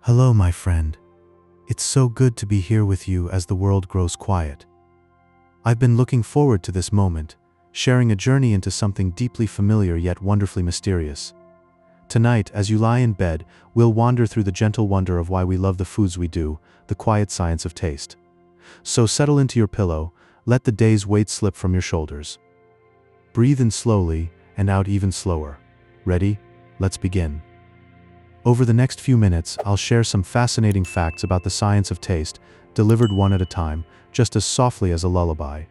Hello, my friend. It's so good to be here with you as the world grows quiet. I've been looking forward to this moment, sharing a journey into something deeply familiar yet wonderfully mysterious. Tonight, as you lie in bed, we'll wander through the gentle wonder of why we love the foods we do, the quiet science of taste. So settle into your pillow, let the day's weight slip from your shoulders. Breathe in slowly and out even slower. Ready? Let's begin. Over the next few minutes, I'll share some fascinating facts about the science of taste, delivered one at a time, just as softly as a lullaby.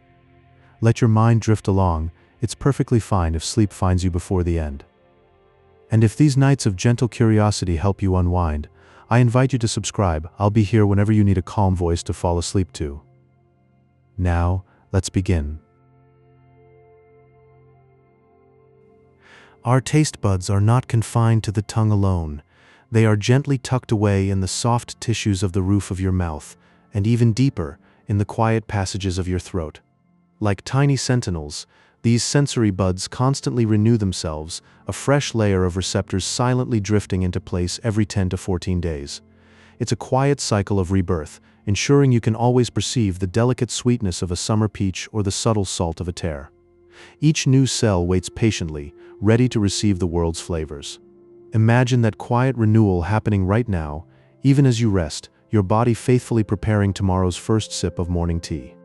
Let your mind drift along, it's perfectly fine if sleep finds you before the end. And if these nights of gentle curiosity help you unwind, I invite you to subscribe. I'll be here whenever you need a calm voice to fall asleep to. Now, let's begin. Our taste buds are not confined to the tongue alone. They are gently tucked away in the soft tissues of the roof of your mouth, and even deeper, in the quiet passages of your throat. Like tiny sentinels, these sensory buds constantly renew themselves, a fresh layer of receptors silently drifting into place every 10 to 14 days. It's a quiet cycle of rebirth, ensuring you can always perceive the delicate sweetness of a summer peach or the subtle salt of a tear. Each new cell waits patiently, ready to receive the world's flavors. Imagine that quiet renewal happening right now, even as you rest, your body faithfully preparing tomorrow's first sip of morning tea.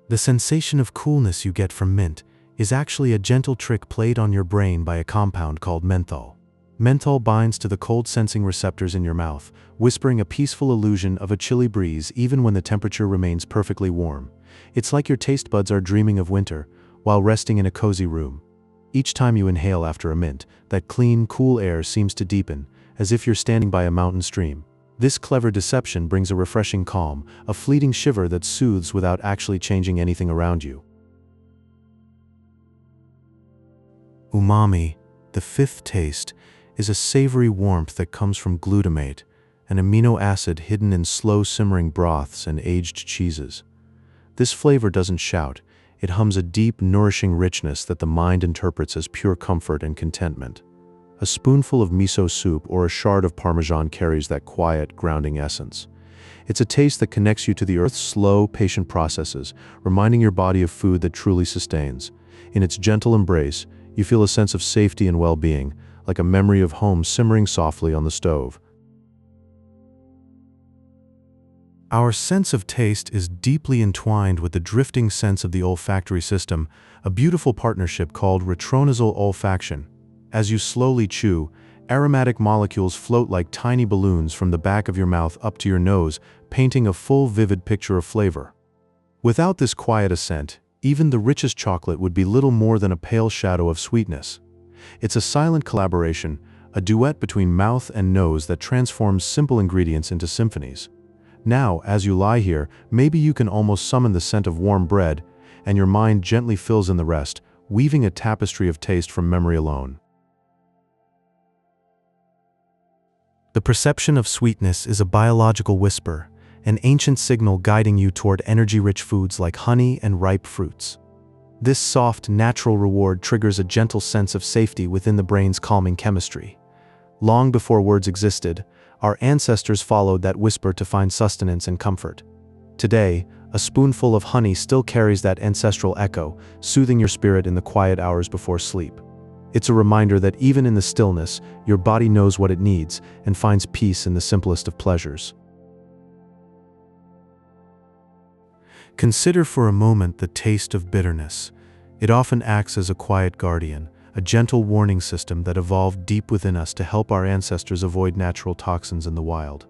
The sensation of coolness you get from mint is actually a gentle trick played on your brain by a compound called menthol. Menthol binds to the cold-sensing receptors in your mouth, whispering a peaceful illusion of a chilly breeze even when the temperature remains perfectly warm. It's like your taste buds are dreaming of winter, while resting in a cozy room. Each time you inhale after a mint, that clean, cool air seems to deepen, as if you're standing by a mountain stream. This clever deception brings a refreshing calm, a fleeting shiver that soothes without actually changing anything around you. Umami, the fifth taste, is a savory warmth that comes from glutamate, an amino acid hidden in slow-simmering broths and aged cheeses. This flavor doesn't shout. It hums a deep, nourishing richness that the mind interprets as pure comfort and contentment. A spoonful of miso soup or a shard of Parmesan carries that quiet, grounding essence. It's a taste that connects you to the earth's slow, patient processes, reminding your body of food that truly sustains. In its gentle embrace, you feel a sense of safety and well-being, like a memory of home simmering softly on the stove. Our sense of taste is deeply entwined with the drifting sense of the olfactory system, a beautiful partnership called retronasal olfaction. As you slowly chew, aromatic molecules float like tiny balloons from the back of your mouth up to your nose, painting a full, vivid picture of flavor. Without this quiet ascent, even the richest chocolate would be little more than a pale shadow of sweetness. It's a silent collaboration, a duet between mouth and nose that transforms simple ingredients into symphonies. Now, as you lie here, maybe you can almost summon the scent of warm bread, and your mind gently fills in the rest, weaving a tapestry of taste from memory alone. The perception of sweetness is a biological whisper, an ancient signal guiding you toward energy-rich foods like honey and ripe fruits. This soft, natural reward triggers a gentle sense of safety within the brain's calming chemistry. Long before words existed, our ancestors followed that whisper to find sustenance and comfort. Today, a spoonful of honey still carries that ancestral echo, soothing your spirit in the quiet hours before sleep. It's a reminder that even in the stillness, your body knows what it needs and finds peace in the simplest of pleasures. Consider for a moment the taste of bitterness. It often acts as a quiet guardian, a gentle warning system that evolved deep within us to help our ancestors avoid natural toxins in the wild.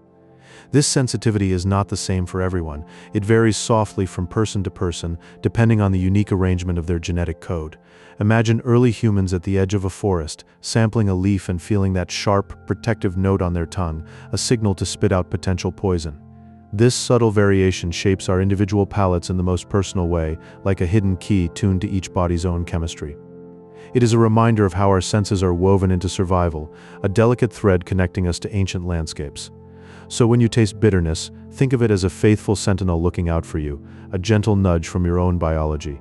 This sensitivity is not the same for everyone. It varies softly from person to person, depending on the unique arrangement of their genetic code. Imagine early humans at the edge of a forest, sampling a leaf and feeling that sharp, protective note on their tongue, a signal to spit out potential poison. This subtle variation shapes our individual palates in the most personal way, like a hidden key tuned to each body's own chemistry. It is a reminder of how our senses are woven into survival, a delicate thread connecting us to ancient landscapes. So when you taste bitterness, think of it as a faithful sentinel looking out for you, a gentle nudge from your own biology.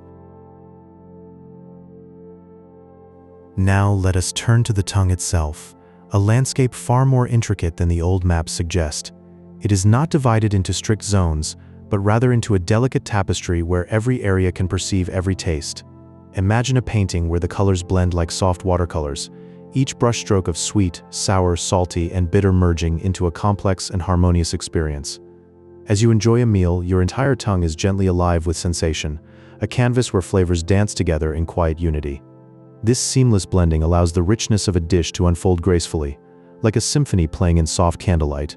Now let us turn to the tongue itself, a landscape far more intricate than the old maps suggest. It is not divided into strict zones, but rather into a delicate tapestry where every area can perceive every taste. Imagine a painting where the colors blend like soft watercolors, each brushstroke of sweet, sour, salty, and bitter merging into a complex and harmonious experience. As you enjoy a meal, your entire tongue is gently alive with sensation, a canvas where flavors dance together in quiet unity. This seamless blending allows the richness of a dish to unfold gracefully, like a symphony playing in soft candlelight.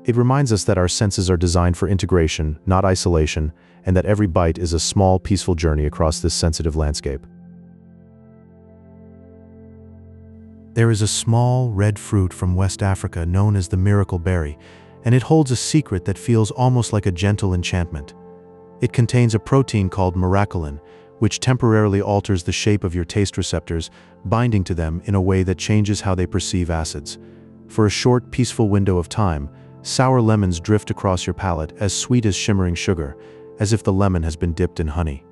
It reminds us that our senses are designed for integration, not isolation, and that every bite is a small, peaceful journey across this sensitive landscape. There is a small, red fruit from West Africa known as the miracle berry, and it holds a secret that feels almost like a gentle enchantment. It contains a protein called miraculin, which temporarily alters the shape of your taste receptors, binding to them in a way that changes how they perceive acids. For a short, peaceful window of time, sour lemons drift across your palate as sweet as shimmering sugar, as if the lemon has been dipped in honey.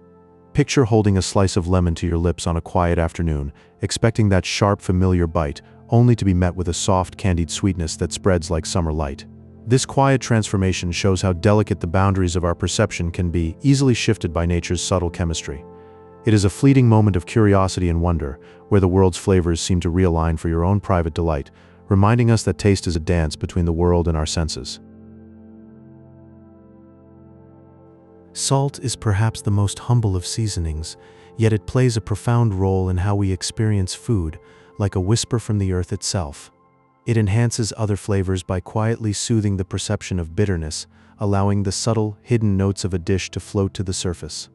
Picture holding a slice of lemon to your lips on a quiet afternoon, expecting that sharp, familiar bite, only to be met with a soft, candied sweetness that spreads like summer light. This quiet transformation shows how delicate the boundaries of our perception can be, easily shifted by nature's subtle chemistry. It is a fleeting moment of curiosity and wonder, where the world's flavors seem to realign for your own private delight, reminding us that taste is a dance between the world and our senses. Salt is perhaps the most humble of seasonings, yet it plays a profound role in how we experience food, like a whisper from the earth itself. It enhances other flavors by quietly soothing the perception of bitterness, allowing the subtle, hidden notes of a dish to float to the surface.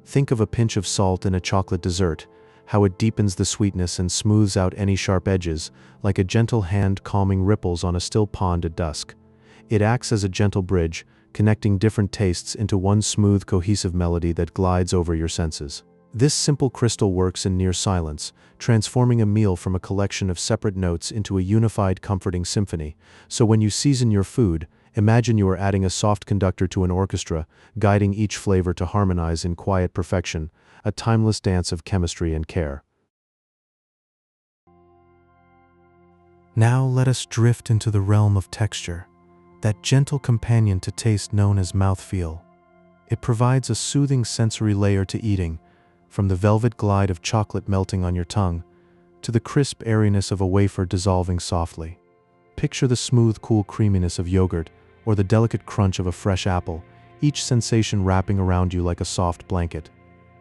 Think of a pinch of salt in a chocolate dessert, how it deepens the sweetness and smooths out any sharp edges, like a gentle hand calming ripples on a still pond at dusk. It acts as a gentle bridge, connecting different tastes into one smooth, cohesive melody that glides over your senses. This simple crystal works in near silence, transforming a meal from a collection of separate notes into a unified, comforting symphony. So when you season your food, imagine you are adding a soft conductor to an orchestra, guiding each flavor to harmonize in quiet perfection, a timeless dance of chemistry and care. Now let us drift into the realm of texture, that gentle companion to taste known as mouthfeel. It provides a soothing sensory layer to eating, from the velvet glide of chocolate melting on your tongue, to the crisp airiness of a wafer dissolving softly. Picture the smooth, cool creaminess of yogurt, or the delicate crunch of a fresh apple, each sensation wrapping around you like a soft blanket.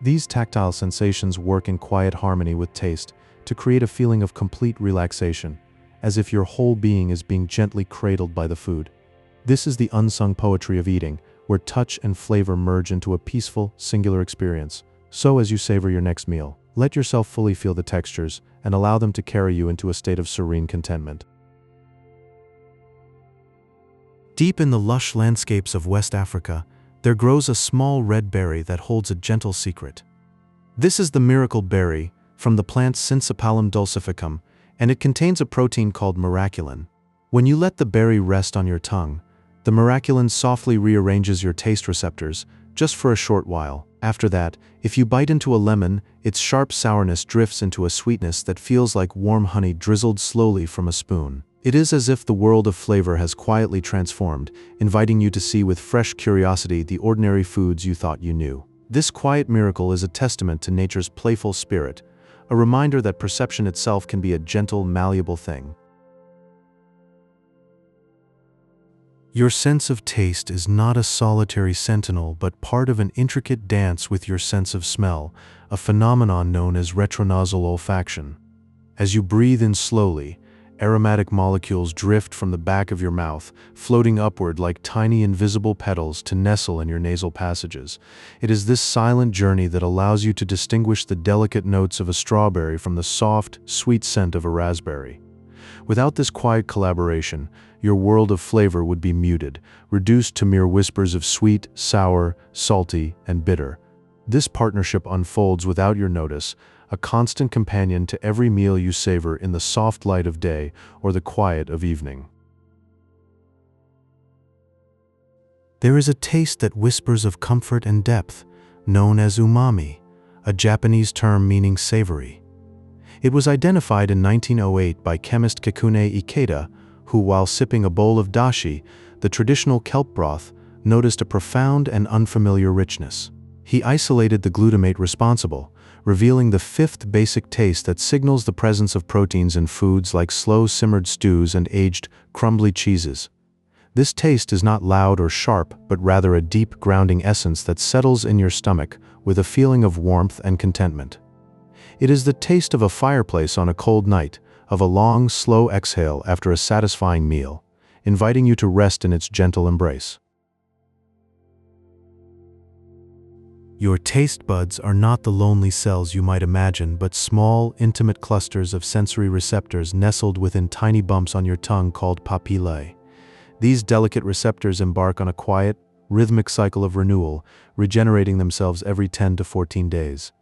These tactile sensations work in quiet harmony with taste to create a feeling of complete relaxation, as if your whole being is being gently cradled by the food. This is the unsung poetry of eating, where touch and flavor merge into a peaceful, singular experience. So as you savor your next meal, let yourself fully feel the textures and allow them to carry you into a state of serene contentment. Deep in the lush landscapes of West Africa, there grows a small red berry that holds a gentle secret. This is the miracle berry, from the plant Syncypalum dulcificum, and it contains a protein called miraculin. When you let the berry rest on your tongue, the miraculin softly rearranges your taste receptors, just for a short while. After that, if you bite into a lemon, its sharp sourness drifts into a sweetness that feels like warm honey drizzled slowly from a spoon. It is as if the world of flavor has quietly transformed, inviting you to see with fresh curiosity the ordinary foods you thought you knew. This quiet miracle is a testament to nature's playful spirit, a reminder that perception itself can be a gentle, malleable thing. Your sense of taste is not a solitary sentinel, but part of an intricate dance with your sense of smell, a phenomenon known as retronasal olfaction. As you breathe in slowly, aromatic molecules drift from the back of your mouth, floating upward like tiny invisible petals to nestle in your nasal passages. It is this silent journey that allows you to distinguish the delicate notes of a strawberry from the soft, sweet scent of a raspberry. Without this quiet collaboration, your world of flavor would be muted, reduced to mere whispers of sweet, sour, salty, and bitter. This partnership unfolds without your notice, a constant companion to every meal you savor in the soft light of day or the quiet of evening. There is a taste that whispers of comfort and depth, known as umami, a Japanese term meaning savory. It was identified in 1908 by chemist Kikune Ikeda, who, while sipping a bowl of dashi, the traditional kelp broth, noticed a profound and unfamiliar richness. He isolated the glutamate responsible, revealing the fifth basic taste that signals the presence of proteins in foods like slow-simmered stews and aged, crumbly cheeses. This taste is not loud or sharp, but rather a deep, grounding essence that settles in your stomach with a feeling of warmth and contentment. It is the taste of a fireplace on a cold night, of a long, slow exhale after a satisfying meal, inviting you to rest in its gentle embrace. Your taste buds are not the lonely cells you might imagine, but small, intimate clusters of sensory receptors nestled within tiny bumps on your tongue called papillae. These delicate receptors embark on a quiet, rhythmic cycle of renewal, regenerating themselves every 10 to 14 days.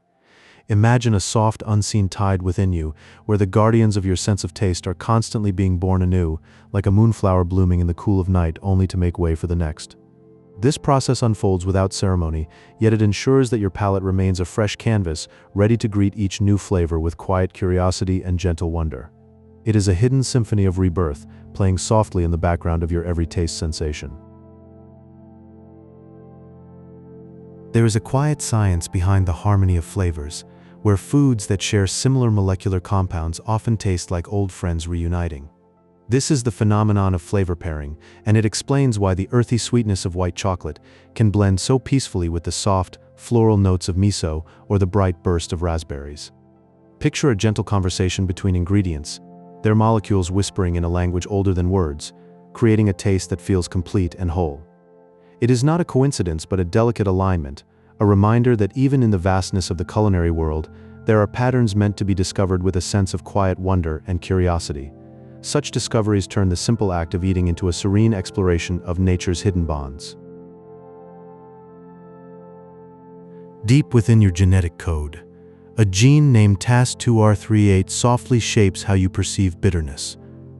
Imagine a soft, unseen tide within you, where the guardians of your sense of taste are constantly being born anew, like a moonflower blooming in the cool of night only to make way for the next. This process unfolds without ceremony, yet it ensures that your palate remains a fresh canvas, ready to greet each new flavor with quiet curiosity and gentle wonder. It is a hidden symphony of rebirth, playing softly in the background of your every taste sensation. There is a quiet science behind the harmony of flavors, where foods that share similar molecular compounds often taste like old friends reuniting. This is the phenomenon of flavor pairing, and it explains why the earthy sweetness of white chocolate can blend so peacefully with the soft, floral notes of miso or the bright burst of raspberries. Picture a gentle conversation between ingredients, their molecules whispering in a language older than words, creating a taste that feels complete and whole. It is not a coincidence but a delicate alignment, a reminder that even in the vastness of the culinary world, there are patterns meant to be discovered with a sense of quiet wonder and curiosity. Such discoveries turn the simple act of eating into a serene exploration of nature's hidden bonds. Deep within your genetic code, a gene named TAS2R38 softly shapes how you perceive bitterness.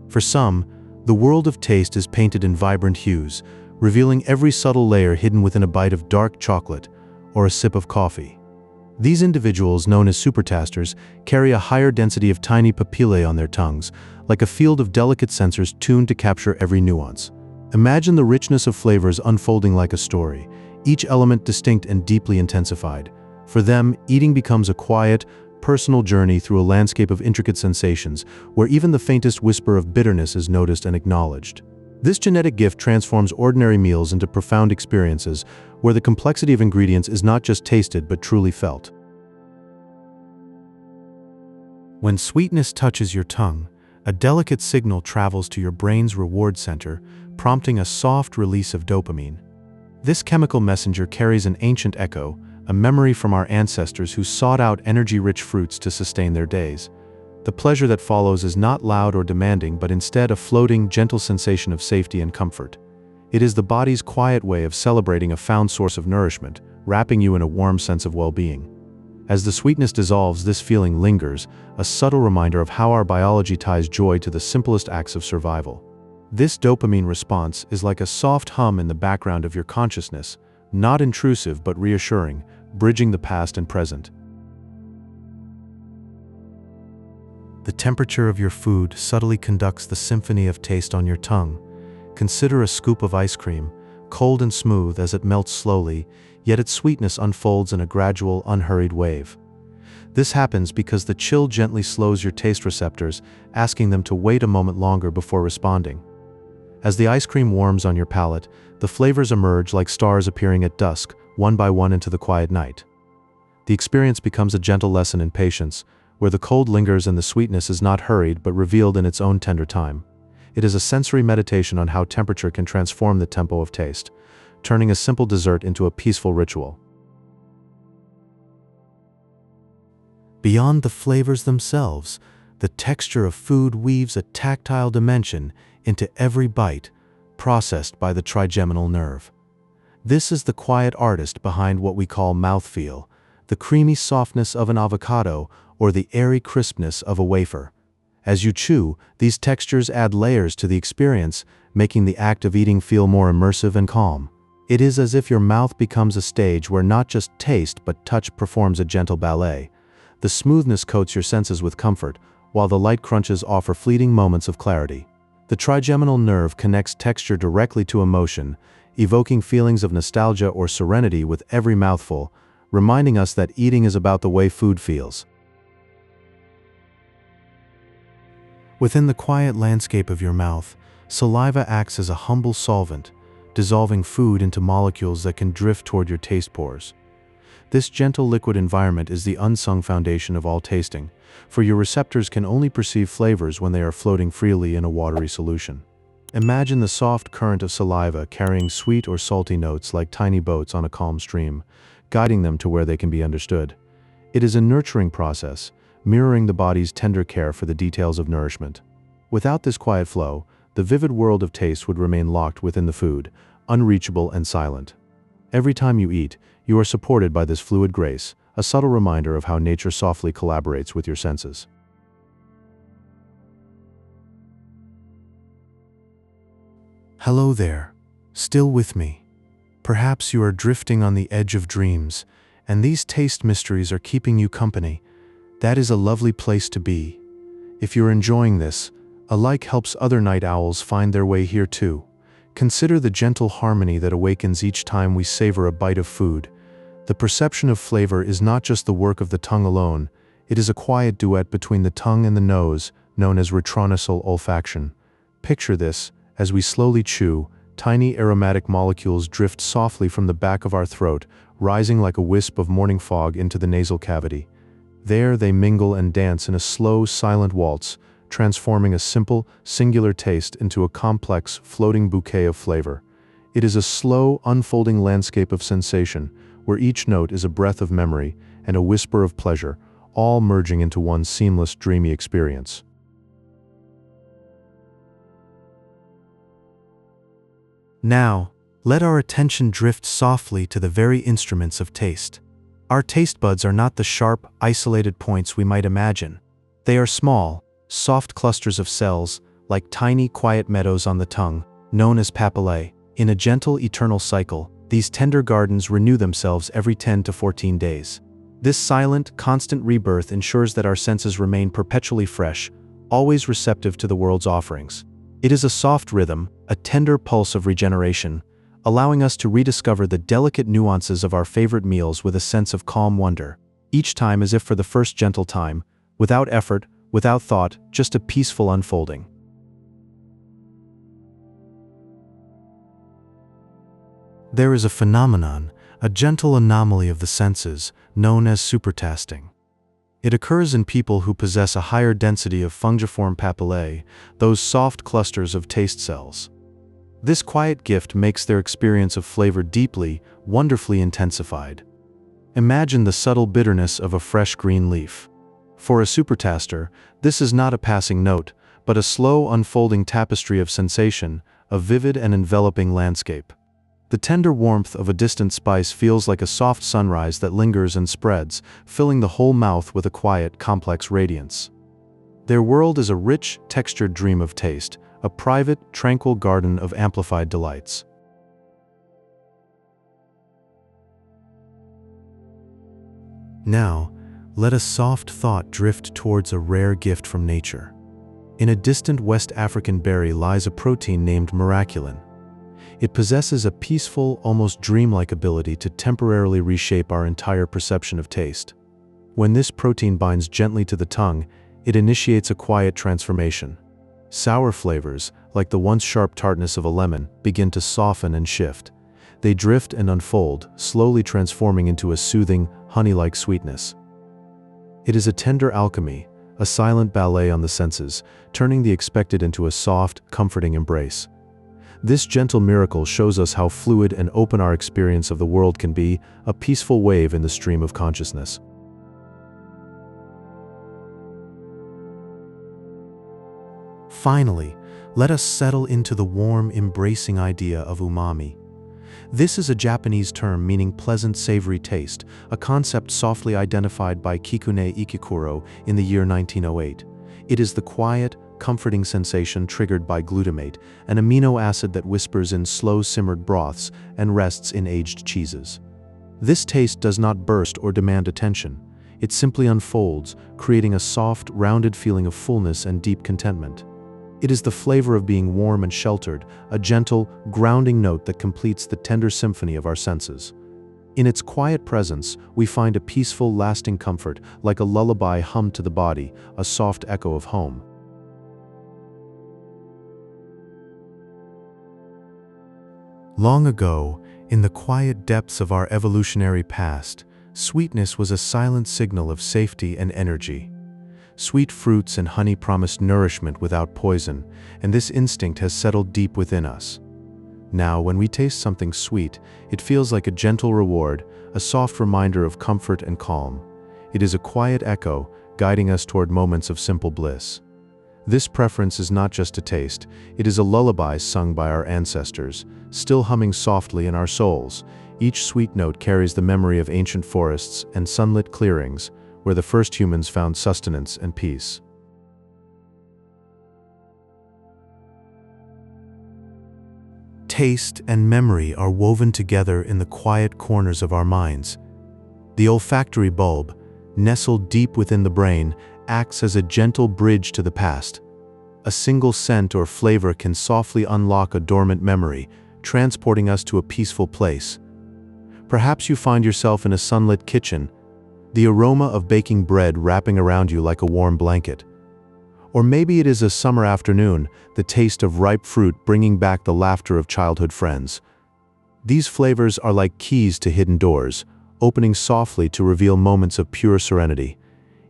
For some, the world of taste is painted in vibrant hues, revealing every subtle layer hidden within a bite of dark chocolate or a sip of coffee. These individuals, known as supertasters, carry a higher density of tiny papillae on their tongues, like a field of delicate sensors tuned to capture every nuance. Imagine the richness of flavors unfolding like a story, each element distinct and deeply intensified. For them, eating becomes a quiet, personal journey through a landscape of intricate sensations, where even the faintest whisper of bitterness is noticed and acknowledged. This genetic gift transforms ordinary meals into profound experiences, where the complexity of ingredients is not just tasted but truly felt. When sweetness touches your tongue, a delicate signal travels to your brain's reward center, prompting a soft release of dopamine. This chemical messenger carries an ancient echo, a memory from our ancestors who sought out energy-rich fruits to sustain their days. The pleasure that follows is not loud or demanding, but instead a floating, gentle sensation of safety and comfort. It is the body's quiet way of celebrating a found source of nourishment, wrapping you in a warm sense of well-being. As the sweetness dissolves, this feeling lingers, a subtle reminder of how our biology ties joy to the simplest acts of survival. This dopamine response is like a soft hum in the background of your consciousness, not intrusive but reassuring, bridging the past and present. The temperature of your food subtly conducts the symphony of taste on your tongue. Consider a scoop of ice cream, cold and smooth as it melts slowly, yet its sweetness unfolds in a gradual, unhurried wave. This happens because the chill gently slows your taste receptors, asking them to wait a moment longer before responding. As the ice cream warms on your palate, the flavors emerge like stars appearing at dusk, one by one into the quiet night. The experience becomes a gentle lesson in patience, where the cold lingers and the sweetness is not hurried but revealed in its own tender time. It is a sensory meditation on how temperature can transform the tempo of taste, turning a simple dessert into a peaceful ritual. Beyond the flavors themselves, the texture of food weaves a tactile dimension into every bite, processed by the trigeminal nerve. This is the quiet artist behind what we call mouthfeel, the creamy softness of an avocado or the airy crispness of a wafer. As you chew, these textures add layers to the experience, making the act of eating feel more immersive and calm. It is as if your mouth becomes a stage where not just taste but touch performs a gentle ballet. The smoothness coats your senses with comfort, while the light crunches offer fleeting moments of clarity. The trigeminal nerve connects texture directly to emotion, evoking feelings of nostalgia or serenity with every mouthful, reminding us that eating is about the way food feels. Within the quiet landscape of your mouth, saliva acts as a humble solvent, dissolving food into molecules that can drift toward your taste pores. This gentle liquid environment is the unsung foundation of all tasting, for your receptors can only perceive flavors when they are floating freely in a watery solution. Imagine the soft current of saliva carrying sweet or salty notes like tiny boats on a calm stream, guiding them to where they can be understood. It is a nurturing process, mirroring the body's tender care for the details of nourishment. Without this quiet flow, the vivid world of taste would remain locked within the food, unreachable and silent. Every time you eat, you are supported by this fluid grace, a subtle reminder of how nature softly collaborates with your senses. Hello there, still with me. Perhaps you are drifting on the edge of dreams, and these taste mysteries are keeping you company. That is a lovely place to be. If you're enjoying this, a like helps other night owls find their way here too. Consider the gentle harmony that awakens each time we savor a bite of food. The perception of flavor is not just the work of the tongue alone, it is a quiet duet between the tongue and the nose, known as retronasal olfaction. Picture this, as we slowly chew, tiny aromatic molecules drift softly from the back of our throat, rising like a wisp of morning fog into the nasal cavity. There they mingle and dance in a slow, silent waltz, transforming a simple, singular taste into a complex, floating bouquet of flavor. It is a slow, unfolding landscape of sensation, where each note is a breath of memory and a whisper of pleasure, all merging into one seamless, dreamy experience. Now, let our attention drift softly to the very instruments of taste. Our taste buds are not the sharp, isolated points we might imagine. They are small, soft clusters of cells, like tiny, quiet meadows on the tongue, known as papillae. In a gentle, eternal cycle, these tender gardens renew themselves every 10 to 14 days. This silent, constant rebirth ensures that our senses remain perpetually fresh, always receptive to the world's offerings. It is a soft rhythm, a tender pulse of regeneration, allowing us to rediscover the delicate nuances of our favorite meals with a sense of calm wonder, each time as if for the first gentle time, without effort, without thought, just a peaceful unfolding. There is a phenomenon, a gentle anomaly of the senses, known as supertasting. It occurs in people who possess a higher density of fungiform papillae, those soft clusters of taste cells. This quiet gift makes their experience of flavor deeply, wonderfully intensified. Imagine the subtle bitterness of a fresh green leaf. For a supertaster, this is not a passing note, but a slow unfolding tapestry of sensation, a vivid and enveloping landscape. The tender warmth of a distant spice feels like a soft sunrise that lingers and spreads, filling the whole mouth with a quiet, complex radiance. Their world is a rich, textured dream of taste, a private, tranquil garden of amplified delights. Now, let a soft thought drift towards a rare gift from nature. In a distant West African berry lies a protein named miraculin. It possesses a peaceful, almost dreamlike ability to temporarily reshape our entire perception of taste. When this protein binds gently to the tongue, it initiates a quiet transformation. Sour flavors, like the once sharp tartness of a lemon, begin to soften and shift. They drift and unfold, slowly transforming into a soothing, honey-like sweetness. It is a tender alchemy, a silent ballet on the senses, turning the expected into a soft, comforting embrace. This gentle miracle shows us how fluid and open our experience of the world can be, a peaceful wave in the stream of consciousness. Finally, let us settle into the warm, embracing idea of umami. This is a Japanese term meaning pleasant, savory taste, a concept softly identified by Kikune Ikikuro in the year 1908. It is the quiet, comforting sensation triggered by glutamate, an amino acid that whispers in slow-simmered broths and rests in aged cheeses. This taste does not burst or demand attention. It simply unfolds, creating a soft, rounded feeling of fullness and deep contentment. It is the flavor of being warm and sheltered, a gentle, grounding note that completes the tender symphony of our senses. In its quiet presence, we find a peaceful, lasting comfort, like a lullaby hummed to the body, a soft echo of home. Long ago, in the quiet depths of our evolutionary past, sweetness was a silent signal of safety and energy. Sweet fruits and honey promised nourishment without poison, and this instinct has settled deep within us. Now, when we taste something sweet, it feels like a gentle reward, a soft reminder of comfort and calm. It is a quiet echo, guiding us toward moments of simple bliss. This preference is not just a taste, it is a lullaby sung by our ancestors, still humming softly in our souls. Each sweet note carries the memory of ancient forests and sunlit clearings, where the first humans found sustenance and peace. Taste and memory are woven together in the quiet corners of our minds. The olfactory bulb, nestled deep within the brain, acts as a gentle bridge to the past. A single scent or flavor can softly unlock a dormant memory, transporting us to a peaceful place. Perhaps you find yourself in a sunlit kitchen, the aroma of baking bread wrapping around you like a warm blanket. Or maybe it is a summer afternoon, the taste of ripe fruit bringing back the laughter of childhood friends. These flavors are like keys to hidden doors, opening softly to reveal moments of pure serenity.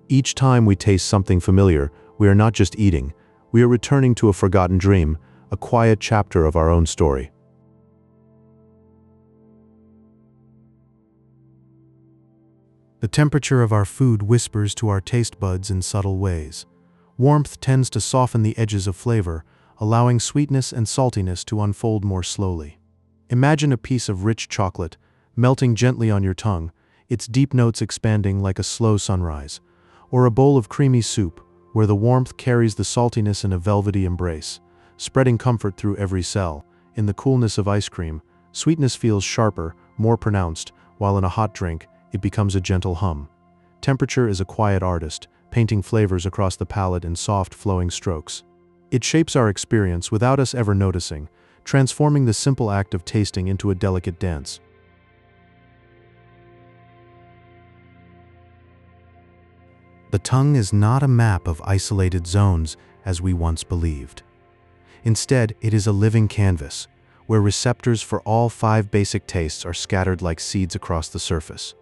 Each time we taste something familiar, we are not just eating, we are returning to a forgotten dream, a quiet chapter of our own story. The temperature of our food whispers to our taste buds in subtle ways. Warmth tends to soften the edges of flavor, allowing sweetness and saltiness to unfold more slowly. Imagine a piece of rich chocolate, melting gently on your tongue, its deep notes expanding like a slow sunrise. Or a bowl of creamy soup, where the warmth carries the saltiness in a velvety embrace, spreading comfort through every cell. In the coolness of ice cream, sweetness feels sharper, more pronounced, while in a hot drink, it becomes a gentle hum. Temperature is a quiet artist, painting flavors across the palate in soft, flowing strokes. It shapes our experience without us ever noticing, transforming the simple act of tasting into a delicate dance. The tongue is not a map of isolated zones as we once believed. Instead, it is a living canvas, where receptors for all 5 basic tastes are scattered like seeds across the surface.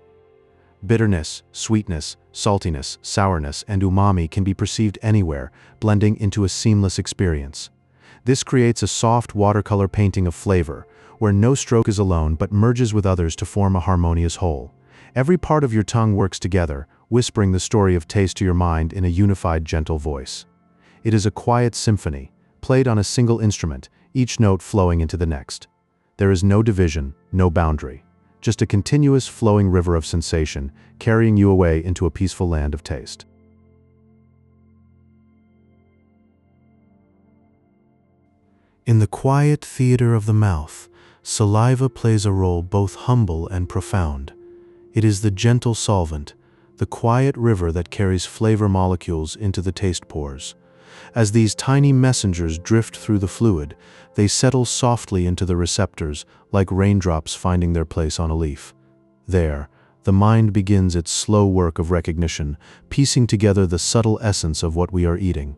Bitterness, sweetness, saltiness, sourness, and umami can be perceived anywhere, blending into a seamless experience. This creates a soft watercolor painting of flavor, where no stroke is alone but merges with others to form a harmonious whole. Every part of your tongue works together, whispering the story of taste to your mind in a unified, gentle voice. It is a quiet symphony, played on a single instrument, each note flowing into the next. There is no division, no boundary. Just a continuous flowing river of sensation, carrying you away into a peaceful land of taste. In the quiet theater of the mouth, saliva plays a role both humble and profound. It is the gentle solvent, the quiet river that carries flavor molecules into the taste pores. As these tiny messengers drift through the fluid, they settle softly into the receptors, like raindrops finding their place on a leaf. There, the mind begins its slow work of recognition, piecing together the subtle essence of what we are eating.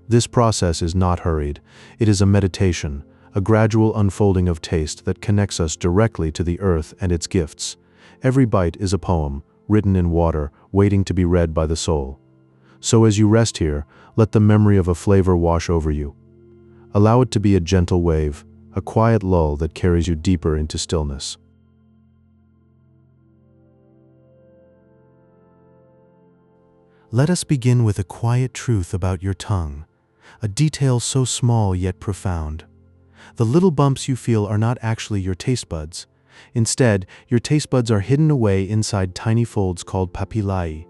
This process is not hurried. It is a meditation, a gradual unfolding of taste that connects us directly to the earth and its gifts. Every bite is a poem, written in water, waiting to be read by the soul. So as you rest here, let the memory of a flavor wash over you. Allow it to be a gentle wave, a quiet lull that carries you deeper into stillness. Let us begin with a quiet truth about your tongue, a detail so small yet profound. The little bumps you feel are not actually your taste buds. Instead, your taste buds are hidden away inside tiny folds called papillae.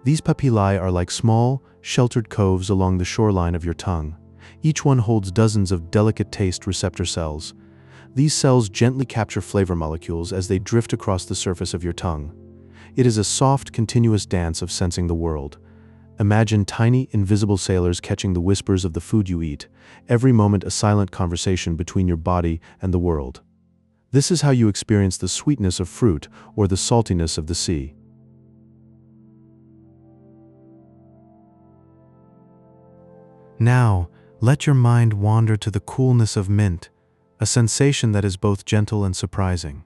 These papillae are like small, sheltered coves along the shoreline of your tongue. Each one holds dozens of delicate taste receptor cells. These cells gently capture flavor molecules as they drift across the surface of your tongue. It is a soft, continuous dance of sensing the world. Imagine tiny, invisible sailors catching the whispers of the food you eat, every moment a silent conversation between your body and the world. This is how you experience the sweetness of fruit or the saltiness of the sea. Now, let your mind wander to the coolness of mint, a sensation that is both gentle and surprising.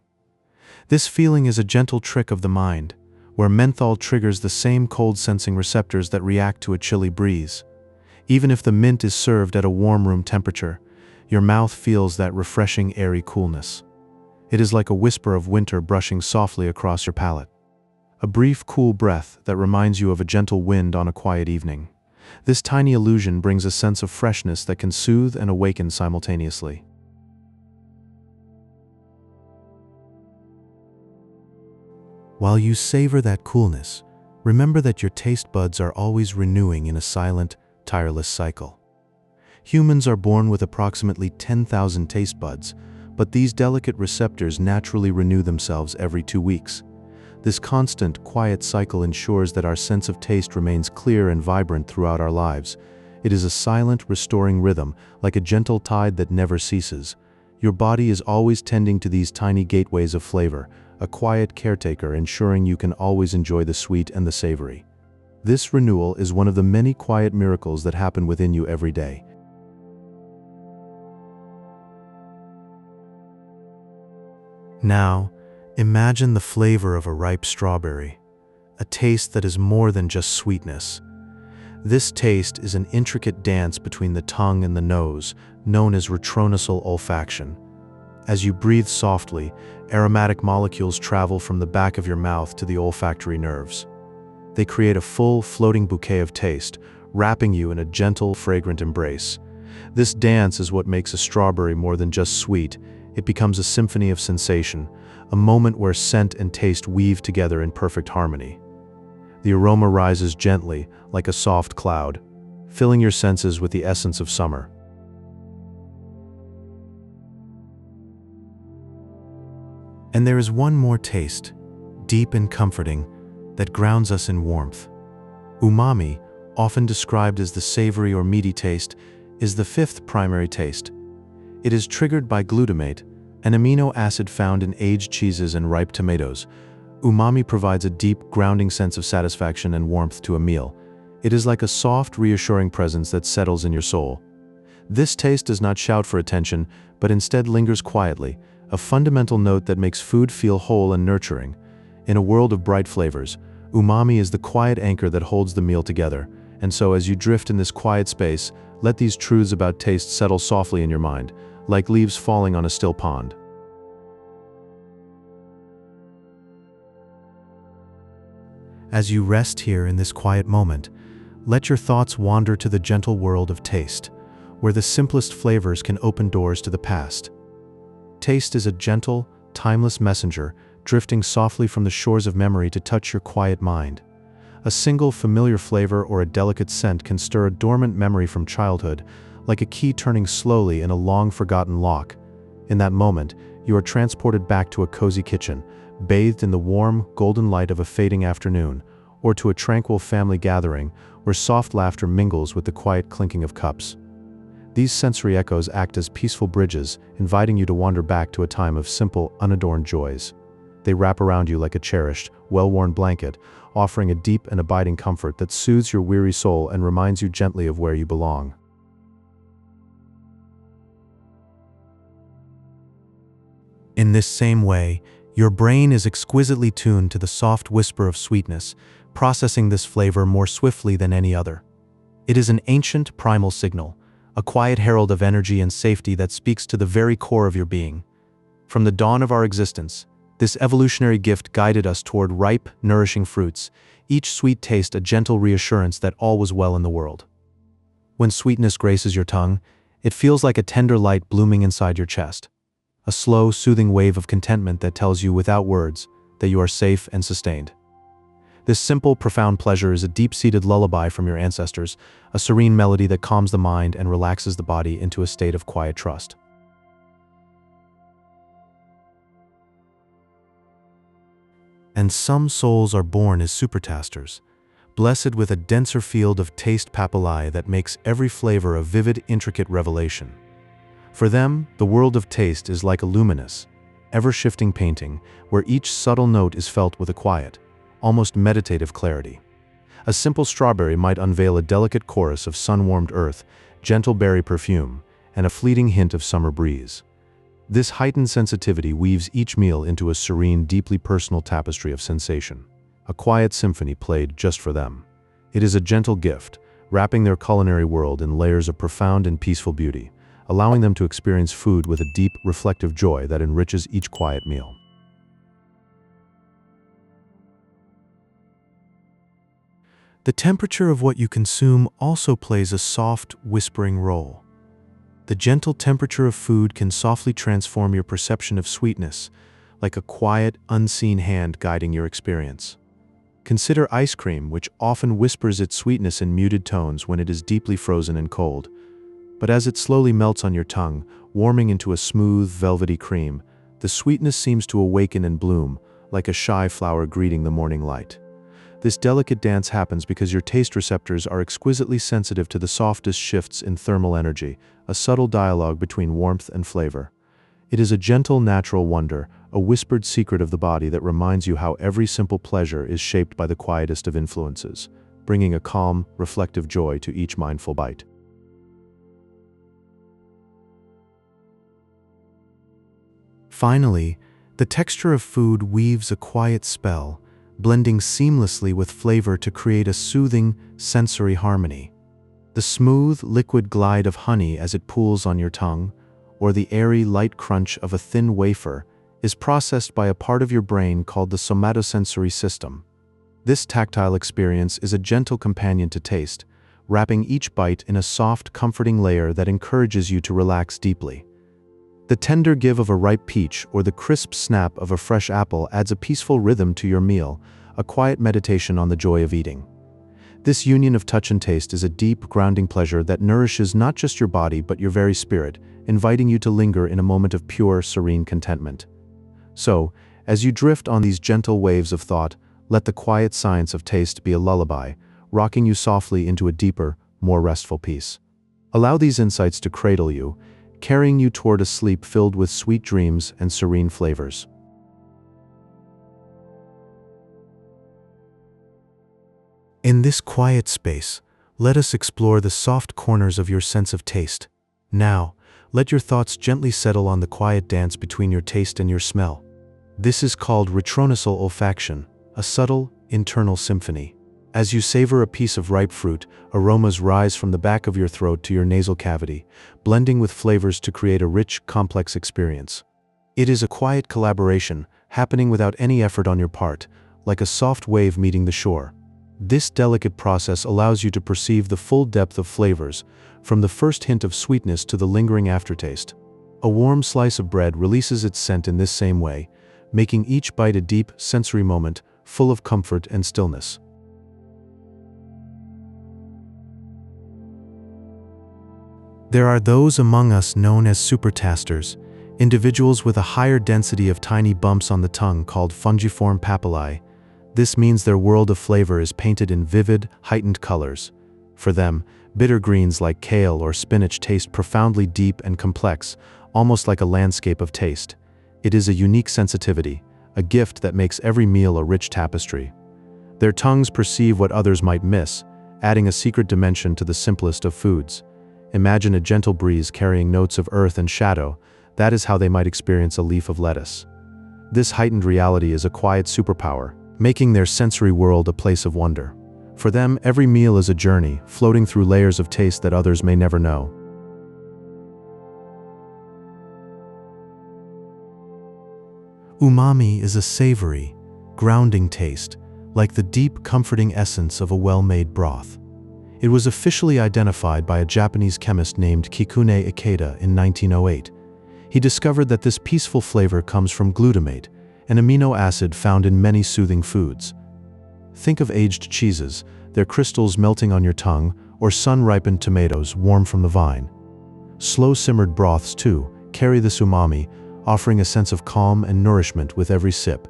This feeling is a gentle trick of the mind, where menthol triggers the same cold-sensing receptors that react to a chilly breeze. Even if the mint is served at a warm room temperature, your mouth feels that refreshing, airy coolness. It is like a whisper of winter brushing softly across your palate. A brief, cool breath that reminds you of a gentle wind on a quiet evening. This tiny illusion brings a sense of freshness that can soothe and awaken simultaneously. While you savor that coolness, remember that your taste buds are always renewing in a silent, tireless cycle. Humans are born with approximately 10,000 taste buds, but these delicate receptors naturally renew themselves every 2 weeks. This constant, quiet cycle ensures that our sense of taste remains clear and vibrant throughout our lives. It is a silent, restoring rhythm, like a gentle tide that never ceases. Your body is always tending to these tiny gateways of flavor, a quiet caretaker ensuring you can always enjoy the sweet and the savory. This renewal is one of the many quiet miracles that happen within you every day. Now, imagine the flavor of a ripe strawberry, a taste that is more than just sweetness. This taste is an intricate dance between the tongue and the nose, known as retronasal olfaction. As you breathe softly, aromatic molecules travel from the back of your mouth to the olfactory nerves. They create a full, floating bouquet of taste, wrapping you in a gentle, fragrant embrace. This dance is what makes a strawberry more than just sweet. It becomes a symphony of sensation, a moment where scent and taste weave together in perfect harmony. The aroma rises gently, like a soft cloud, filling your senses with the essence of summer. And there is one more taste, deep and comforting, that grounds us in warmth. Umami, often described as the savory or meaty taste, is the fifth primary taste. It is triggered by glutamate, an amino acid found in aged cheeses and ripe tomatoes. Umami provides a deep, grounding sense of satisfaction and warmth to a meal. It is like a soft, reassuring presence that settles in your soul. This taste does not shout for attention, but instead lingers quietly, a fundamental note that makes food feel whole and nurturing. In a world of bright flavors, umami is the quiet anchor that holds the meal together. And so as you drift in this quiet space, let these truths about taste settle softly in your mind, like leaves falling on a still pond. As you rest here in this quiet moment, let your thoughts wander to the gentle world of taste, where the simplest flavors can open doors to the past. Taste is a gentle, timeless messenger, drifting softly from the shores of memory to touch your quiet mind. A single familiar flavor or a delicate scent can stir a dormant memory from childhood, like a key turning slowly in a long-forgotten lock. In that moment, you are transported back to a cozy kitchen, bathed in the warm, golden light of a fading afternoon, or to a tranquil family gathering where soft laughter mingles with the quiet clinking of cups. These sensory echoes act as peaceful bridges, inviting you to wander back to a time of simple, unadorned joys. They wrap around you like a cherished, well-worn blanket, offering a deep and abiding comfort that soothes your weary soul and reminds you gently of where you belong. In this same way, your brain is exquisitely tuned to the soft whisper of sweetness, processing this flavor more swiftly than any other. It is an ancient, primal signal, a quiet herald of energy and safety that speaks to the very core of your being. From the dawn of our existence, this evolutionary gift guided us toward ripe, nourishing fruits, each sweet taste a gentle reassurance that all was well in the world. When sweetness graces your tongue, it feels like a tender light blooming inside your chest, a slow, soothing wave of contentment that tells you without words that you are safe and sustained. This simple, profound pleasure is a deep-seated lullaby from your ancestors, a serene melody that calms the mind and relaxes the body into a state of quiet trust. and some souls are born as supertasters, blessed with a denser field of taste papillae that makes every flavor a vivid, intricate revelation. For them, the world of taste is like a luminous, ever-shifting painting where each subtle note is felt with a quiet, almost meditative clarity. A simple strawberry might unveil a delicate chorus of sun-warmed earth, gentle berry perfume, and a fleeting hint of summer breeze. This heightened sensitivity weaves each meal into a serene, deeply personal tapestry of sensation, a quiet symphony played just for them. It is a gentle gift, wrapping their culinary world in layers of profound and peaceful beauty, allowing them to experience food with a deep, reflective joy that enriches each quiet meal. The temperature of what you consume also plays a soft, whispering role. The gentle temperature of food can softly transform your perception of sweetness, like a quiet, unseen hand guiding your experience. Consider ice cream, which often whispers its sweetness in muted tones when it is deeply frozen and cold. But as it slowly melts on your tongue, warming into a smooth, velvety cream, the sweetness seems to awaken and bloom, like a shy flower greeting the morning light. This delicate dance happens because your taste receptors are exquisitely sensitive to the softest shifts in thermal energy, a subtle dialogue between warmth and flavor. It is a gentle, natural wonder, a whispered secret of the body that reminds you how every simple pleasure is shaped by the quietest of influences, bringing a calm, reflective joy to each mindful bite. Finally, the texture of food weaves a quiet spell, blending seamlessly with flavor to create a soothing, sensory harmony. The smooth, liquid glide of honey as it pools on your tongue, or the airy, light crunch of a thin wafer, is processed by a part of your brain called the somatosensory system. This tactile experience is a gentle companion to taste, wrapping each bite in a soft, comforting layer that encourages you to relax deeply. The tender give of a ripe peach or the crisp snap of a fresh apple adds a peaceful rhythm to your meal, a quiet meditation on the joy of eating. This union of touch and taste is a deep, grounding pleasure that nourishes not just your body but your very spirit, inviting you to linger in a moment of pure, serene contentment. So, as you drift on these gentle waves of thought, let the quiet science of taste be a lullaby, rocking you softly into a deeper, more restful peace. Allow these insights to cradle you, carrying you toward a sleep filled with sweet dreams and serene flavors. In this quiet space, let us explore the soft corners of your sense of taste. Now, let your thoughts gently settle on the quiet dance between your taste and your smell. This is called retronasal olfaction, a subtle, internal symphony. As you savor a piece of ripe fruit, aromas rise from the back of your throat to your nasal cavity, blending with flavors to create a rich, complex experience. It is a quiet collaboration, happening without any effort on your part, like a soft wave meeting the shore. This delicate process allows you to perceive the full depth of flavors, from the first hint of sweetness to the lingering aftertaste. A warm slice of bread releases its scent in this same way, making each bite a deep, sensory moment, full of comfort and stillness. There are those among us known as supertasters, individuals with a higher density of tiny bumps on the tongue called fungiform papillae. This means their world of flavor is painted in vivid, heightened colors. For them, bitter greens like kale or spinach taste profoundly deep and complex, almost like a landscape of taste. It is a unique sensitivity, a gift that makes every meal a rich tapestry. Their tongues perceive what others might miss, adding a secret dimension to the simplest of foods. Imagine a gentle breeze carrying notes of earth and shadow. That is how they might experience a leaf of lettuce. This heightened reality is a quiet superpower, making their sensory world a place of wonder. For them, every meal is a journey, floating through layers of taste that others may never know. Umami is a savory, grounding taste, like the deep, comforting essence of a well-made broth. It was officially identified by a Japanese chemist named Kikune Ikeda in 1908. He discovered that this peaceful flavor comes from glutamate, an amino acid found in many soothing foods. Think of aged cheeses, their crystals melting on your tongue, or sun-ripened tomatoes warm from the vine. Slow-simmered broths, too, carry this umami, offering a sense of calm and nourishment with every sip.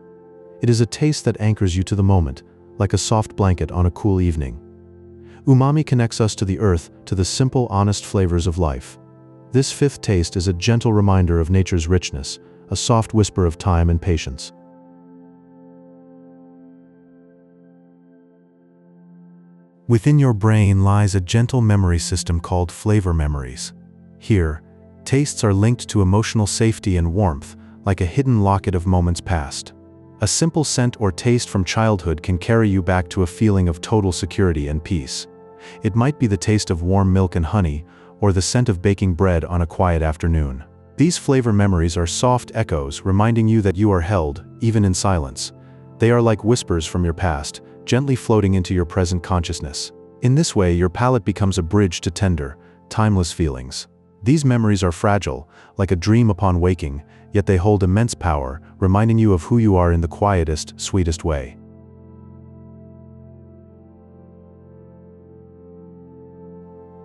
It is a taste that anchors you to the moment, like a soft blanket on a cool evening. Umami connects us to the earth, to the simple, honest flavors of life. This fifth taste is a gentle reminder of nature's richness, a soft whisper of time and patience. Within your brain lies a gentle memory system called flavor memories. Here, tastes are linked to emotional safety and warmth, like a hidden locket of moments past. A simple scent or taste from childhood can carry you back to a feeling of total security and peace. It might be the taste of warm milk and honey, or the scent of baking bread on a quiet afternoon. These flavor memories are soft echoes reminding you that you are held, even in silence. They are like whispers from your past, gently floating into your present consciousness. In this way, your palate becomes a bridge to tender, timeless feelings. These memories are fragile, like a dream upon waking, yet they hold immense power, reminding you of who you are in the quietest, sweetest way.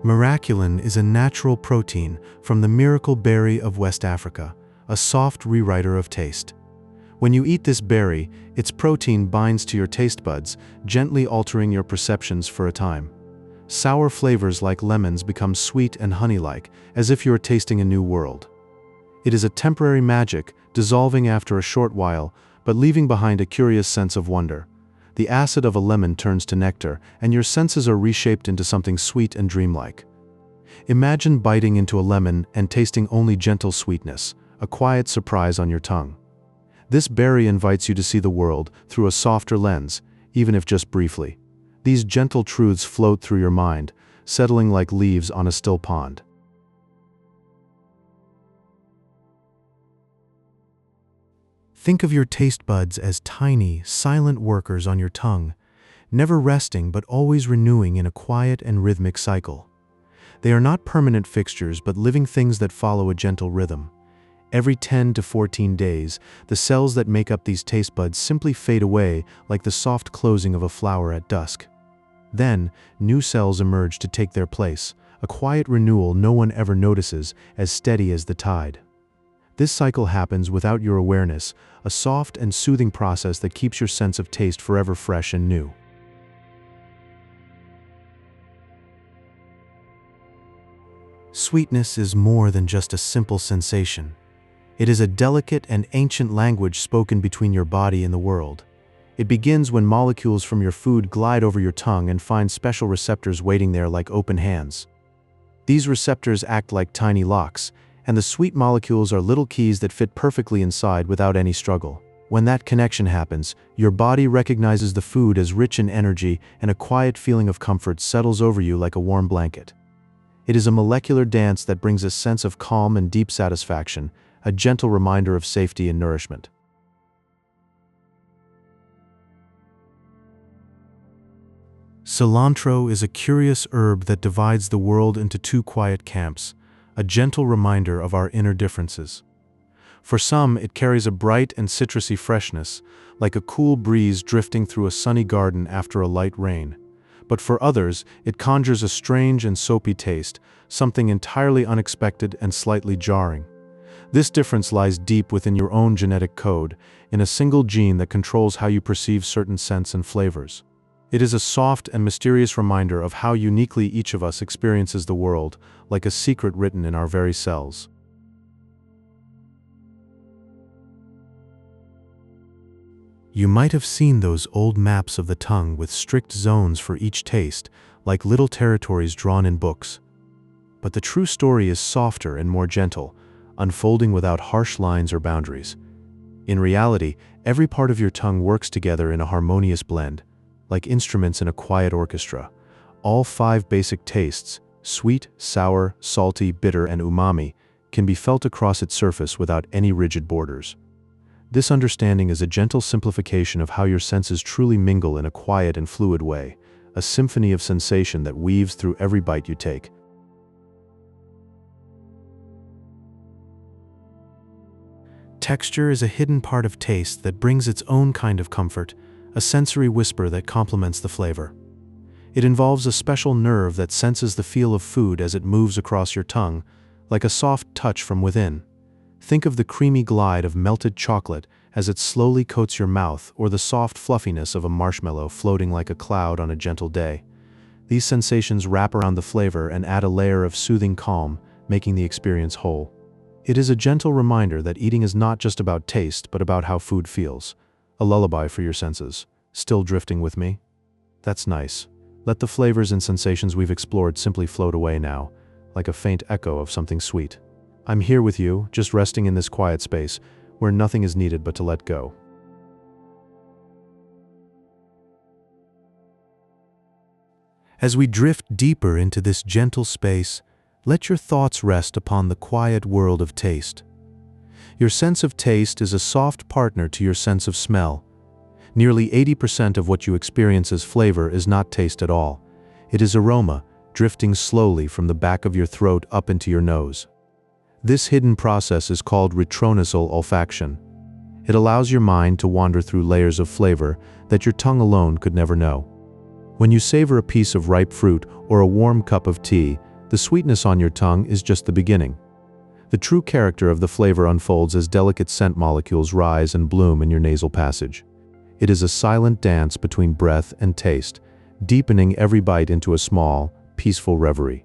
Miraculin is a natural protein from the miracle berry of West Africa, a soft rewriter of taste. When you eat this berry, its protein binds to your taste buds, gently altering your perceptions for a time. Sour flavors like lemons become sweet and honey-like, as if you are tasting a new world. It is a temporary magic, dissolving after a short while, but leaving behind a curious sense of wonder. The acid of a lemon turns to nectar, and your senses are reshaped into something sweet and dreamlike. Imagine biting into a lemon and tasting only gentle sweetness, a quiet surprise on your tongue. This berry invites you to see the world through a softer lens, even if just briefly. These gentle truths float through your mind, settling like leaves on a still pond. Think of your taste buds as tiny, silent workers on your tongue, never resting but always renewing in a quiet and rhythmic cycle. They are not permanent fixtures but living things that follow a gentle rhythm. Every 10 to 14 days, the cells that make up these taste buds simply fade away like the soft closing of a flower at dusk. Then, new cells emerge to take their place, a quiet renewal no one ever notices, as steady as the tide. This cycle happens without your awareness, a soft and soothing process that keeps your sense of taste forever fresh and new. Sweetness is more than just a simple sensation. It is a delicate and ancient language spoken between your body and the world. It begins when molecules from your food glide over your tongue and find special receptors waiting there like open hands. These receptors act like tiny locks, and the sweet molecules are little keys that fit perfectly inside without any struggle. When that connection happens, your body recognizes the food as rich in energy, and a quiet feeling of comfort settles over you like a warm blanket. It is a molecular dance that brings a sense of calm and deep satisfaction, a gentle reminder of safety and nourishment. Cilantro is a curious herb that divides the world into two quiet camps, a gentle reminder of our inner differences. For some, it carries a bright and citrusy freshness, like a cool breeze drifting through a sunny garden after a light rain. But for others, it conjures a strange and soapy taste, something entirely unexpected and slightly jarring. This difference lies deep within your own genetic code, in a single gene that controls how you perceive certain scents and flavors. It is a soft and mysterious reminder of how uniquely each of us experiences the world, like a secret written in our very cells. You might have seen those old maps of the tongue with strict zones for each taste, like little territories drawn in books. But the true story is softer and more gentle, unfolding without harsh lines or boundaries. In reality, every part of your tongue works together in a harmonious blend, like instruments in a quiet orchestra. All 5 basic tastes, sweet, sour, salty, bitter, and umami, can be felt across its surface without any rigid borders. This understanding is a gentle simplification of how your senses truly mingle in a quiet and fluid way, a symphony of sensation that weaves through every bite you take. Texture is a hidden part of taste that brings its own kind of comfort, a sensory whisper that complements the flavor. It involves a special nerve that senses the feel of food as it moves across your tongue, like a soft touch from within. Think of the creamy glide of melted chocolate as it slowly coats your mouth, or the soft fluffiness of a marshmallow floating like a cloud on a gentle day. These sensations wrap around the flavor and add a layer of soothing calm, making the experience whole. It is a gentle reminder that eating is not just about taste, but about how food feels. A lullaby for your senses. Still drifting with me? That's nice. Let the flavors and sensations we've explored simply float away now, like a faint echo of something sweet. I'm here with you, just resting in this quiet space, where nothing is needed but to let go. As we drift deeper into this gentle space, let your thoughts rest upon the quiet world of taste. Your sense of taste is a soft partner to your sense of smell. Nearly 80% of what you experience as flavor is not taste at all. It is aroma, drifting slowly from the back of your throat up into your nose. This hidden process is called retronasal olfaction. It allows your mind to wander through layers of flavor that your tongue alone could never know. When you savor a piece of ripe fruit or a warm cup of tea, the sweetness on your tongue is just the beginning. The true character of the flavor unfolds as delicate scent molecules rise and bloom in your nasal passage. It is a silent dance between breath and taste, deepening every bite into a small, peaceful reverie.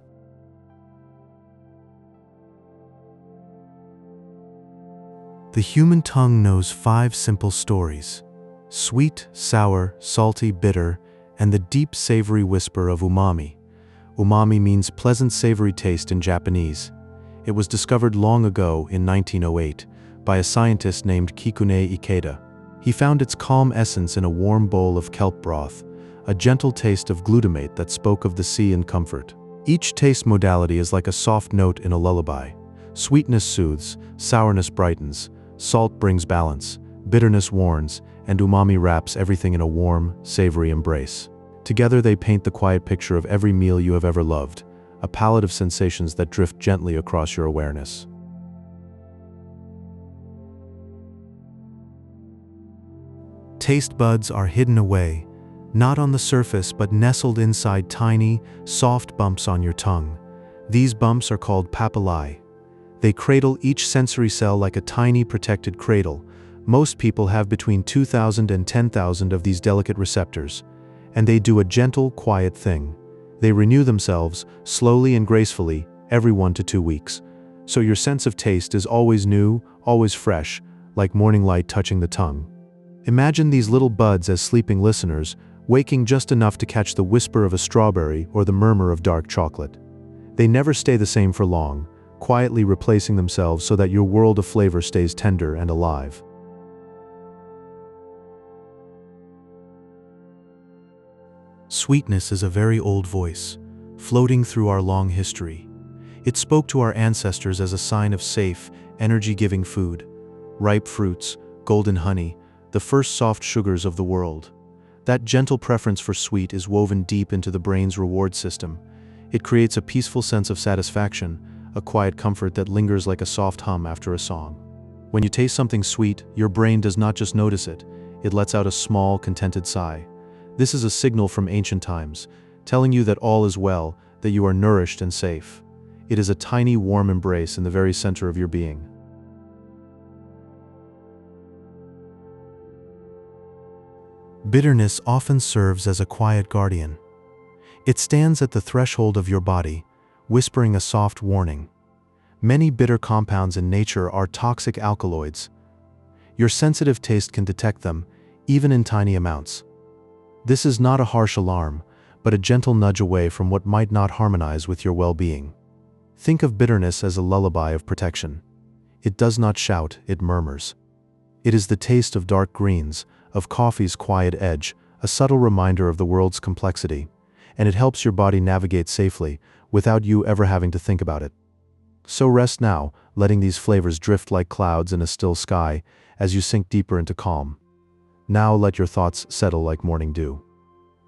The human tongue knows 5 simple stories: sweet, sour, salty, bitter, and the deep savory whisper of umami. Umami means pleasant savory taste in Japanese. It was discovered long ago in 1908 by a scientist named Kikune Ikeda. He found its calm essence in a warm bowl of kelp broth, a gentle taste of glutamate that spoke of the sea and comfort. Each taste modality is like a soft note in a lullaby. Sweetness soothes, sourness brightens, salt brings balance, bitterness warns, and umami wraps everything in a warm, savory embrace. Together they paint the quiet picture of every meal you have ever loved, a palette of sensations that drift gently across your awareness. Taste buds are hidden away, not on the surface but nestled inside tiny, soft bumps on your tongue. These bumps are called papillae. They cradle each sensory cell like a tiny protected cradle. Most people have between 2,000 and 10,000 of these delicate receptors, and they do a gentle, quiet thing. They renew themselves, slowly and gracefully, every 1 to 2 weeks. So your sense of taste is always new, always fresh, like morning light touching the tongue. Imagine these little buds as sleeping listeners, waking just enough to catch the whisper of a strawberry or the murmur of dark chocolate. They never stay the same for long, quietly replacing themselves so that your world of flavor stays tender and alive. Sweetness is a very old voice, floating through our long history. It spoke to our ancestors as a sign of safe, energy-giving food. Ripe fruits, golden honey, the first soft sugars of the world. That gentle preference for sweet is woven deep into the brain's reward system. It creates a peaceful sense of satisfaction, a quiet comfort that lingers like a soft hum after a song. When you taste something sweet, your brain does not just notice it, it lets out a small, contented sigh. This is a signal from ancient times, telling you that all is well, that you are nourished and safe. It is a tiny, warm embrace in the very center of your being. Bitterness often serves as a quiet guardian. It stands at the threshold of your body, whispering a soft warning. Many bitter compounds in nature are toxic alkaloids. Your sensitive taste can detect them, even in tiny amounts. This is not a harsh alarm, but a gentle nudge away from what might not harmonize with your well-being. Think of bitterness as a lullaby of protection. It does not shout, it murmurs. It is the taste of dark greens, of coffee's quiet edge, a subtle reminder of the world's complexity, and it helps your body navigate safely without you ever having to think about it. So rest now, letting these flavors drift like clouds in a still sky as you sink deeper into calm. Now let your thoughts settle like morning dew.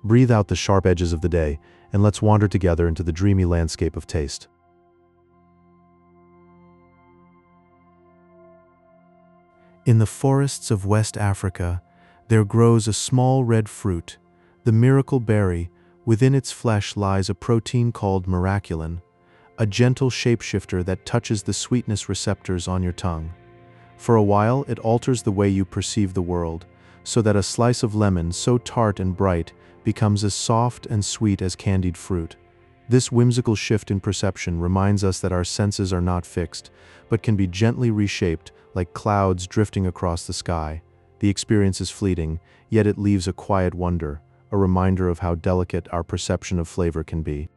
Breathe out the sharp edges of the day, and let's wander together into the dreamy landscape of taste. In the forests of West Africa, there grows a small red fruit, the miracle berry. Within its flesh lies a protein called miraculin, a gentle shapeshifter that touches the sweetness receptors on your tongue. For a while, it alters the way you perceive the world, so that a slice of lemon so tart and bright becomes as soft and sweet as candied fruit. This whimsical shift in perception reminds us that our senses are not fixed, but can be gently reshaped like clouds drifting across the sky. The experience is fleeting, yet it leaves a quiet wonder, a reminder of how delicate our perception of flavor can be.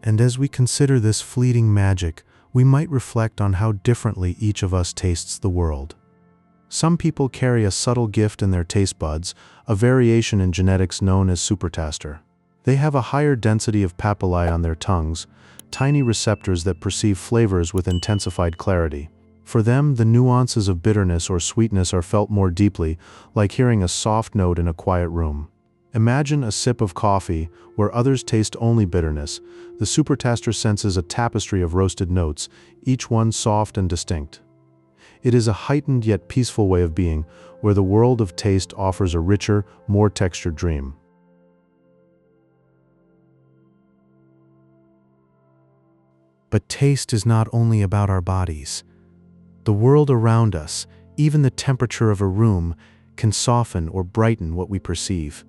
And as we consider this fleeting magic, we might reflect on how differently each of us tastes the world. Some people carry a subtle gift in their taste buds, a variation in genetics known as supertaster. They have a higher density of papillae on their tongues, tiny receptors that perceive flavors with intensified clarity. For them, the nuances of bitterness or sweetness are felt more deeply, like hearing a soft note in a quiet room. Imagine a sip of coffee where others taste only bitterness. The supertaster senses a tapestry of roasted notes, each one soft and distinct. It is a heightened yet peaceful way of being, where the world of taste offers a richer, more textured dream. But taste is not only about our bodies. The world around us, even the temperature of a room, can soften or brighten what we perceive.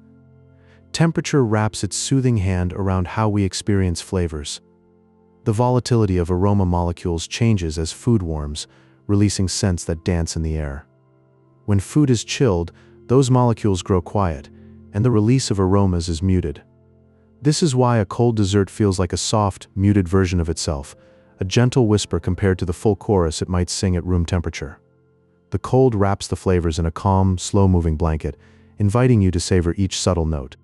Temperature wraps its soothing hand around how we experience flavors. The volatility of aroma molecules changes as food warms, releasing scents that dance in the air. When food is chilled, those molecules grow quiet, and the release of aromas is muted. This is why a cold dessert feels like a soft, muted version of itself, a gentle whisper compared to the full chorus it might sing at room temperature. The cold wraps the flavors in a calm, slow-moving blanket, inviting you to savor each subtle note.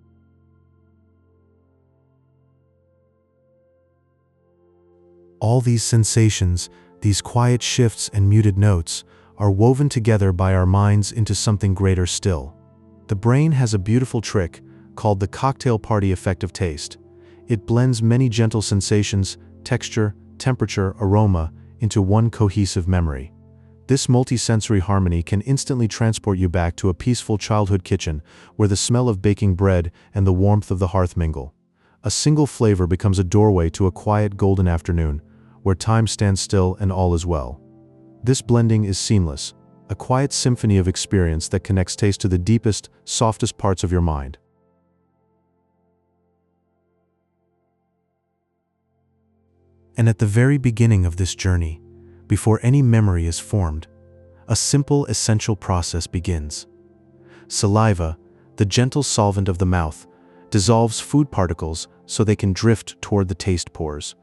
All these sensations, these quiet shifts and muted notes, are woven together by our minds into something greater still. The brain has a beautiful trick called the cocktail party effect of taste. It blends many gentle sensations, texture, temperature, aroma, into one cohesive memory. This multisensory harmony can instantly transport you back to a peaceful childhood kitchen where the smell of baking bread and the warmth of the hearth mingle. A single flavor becomes a doorway to a quiet golden afternoon, where time stands still and all is well. This blending is seamless, a quiet symphony of experience that connects taste to the deepest, softest parts of your mind. And at the very beginning of this journey, before any memory is formed, a simple, essential process begins. Saliva, the gentle solvent of the mouth, dissolves food particles so they can drift toward the taste pores.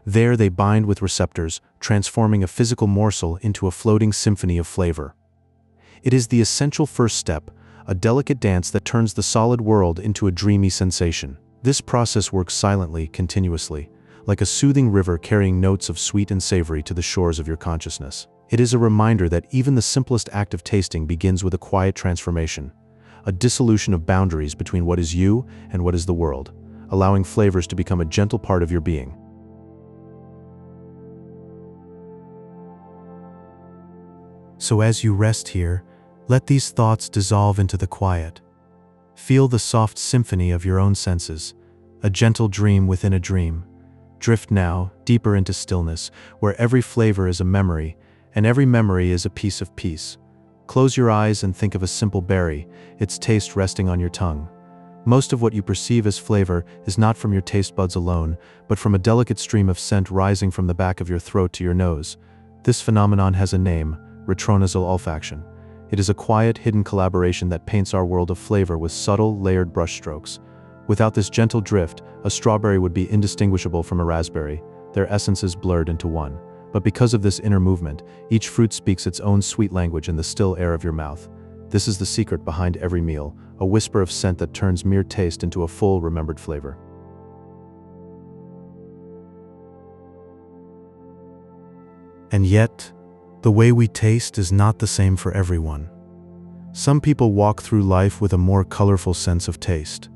There they bind with receptors, transforming a physical morsel into a floating symphony of flavor. It is the essential first step, a delicate dance that turns the solid world into a dreamy sensation. This process works silently, continuously, like a soothing river carrying notes of sweet and savory to the shores of your consciousness. It is a reminder that even the simplest act of tasting begins with a quiet transformation, a dissolution of boundaries between what is you and what is the world, allowing flavors to become a gentle part of your being. So as you rest here, let these thoughts dissolve into the quiet. Feel the soft symphony of your own senses, a gentle dream within a dream. Drift now, deeper into stillness, where every flavor is a memory, and every memory is a piece of peace. Close your eyes and think of a simple berry, its taste resting on your tongue. Most of what you perceive as flavor is not from your taste buds alone, but from a delicate stream of scent rising from the back of your throat to your nose. This phenomenon has a name: retronasal olfaction. It is a quiet, hidden collaboration that paints our world of flavor with subtle, layered brushstrokes. Without this gentle drift, a strawberry would be indistinguishable from a raspberry, their essences blurred into one. But because of this inner movement, each fruit speaks its own sweet language in the still air of your mouth. This is the secret behind every meal, a whisper of scent that turns mere taste into a full, remembered flavor. And yet, the way we taste is not the same for everyone. Some people walk through life with a more colorful sense of taste.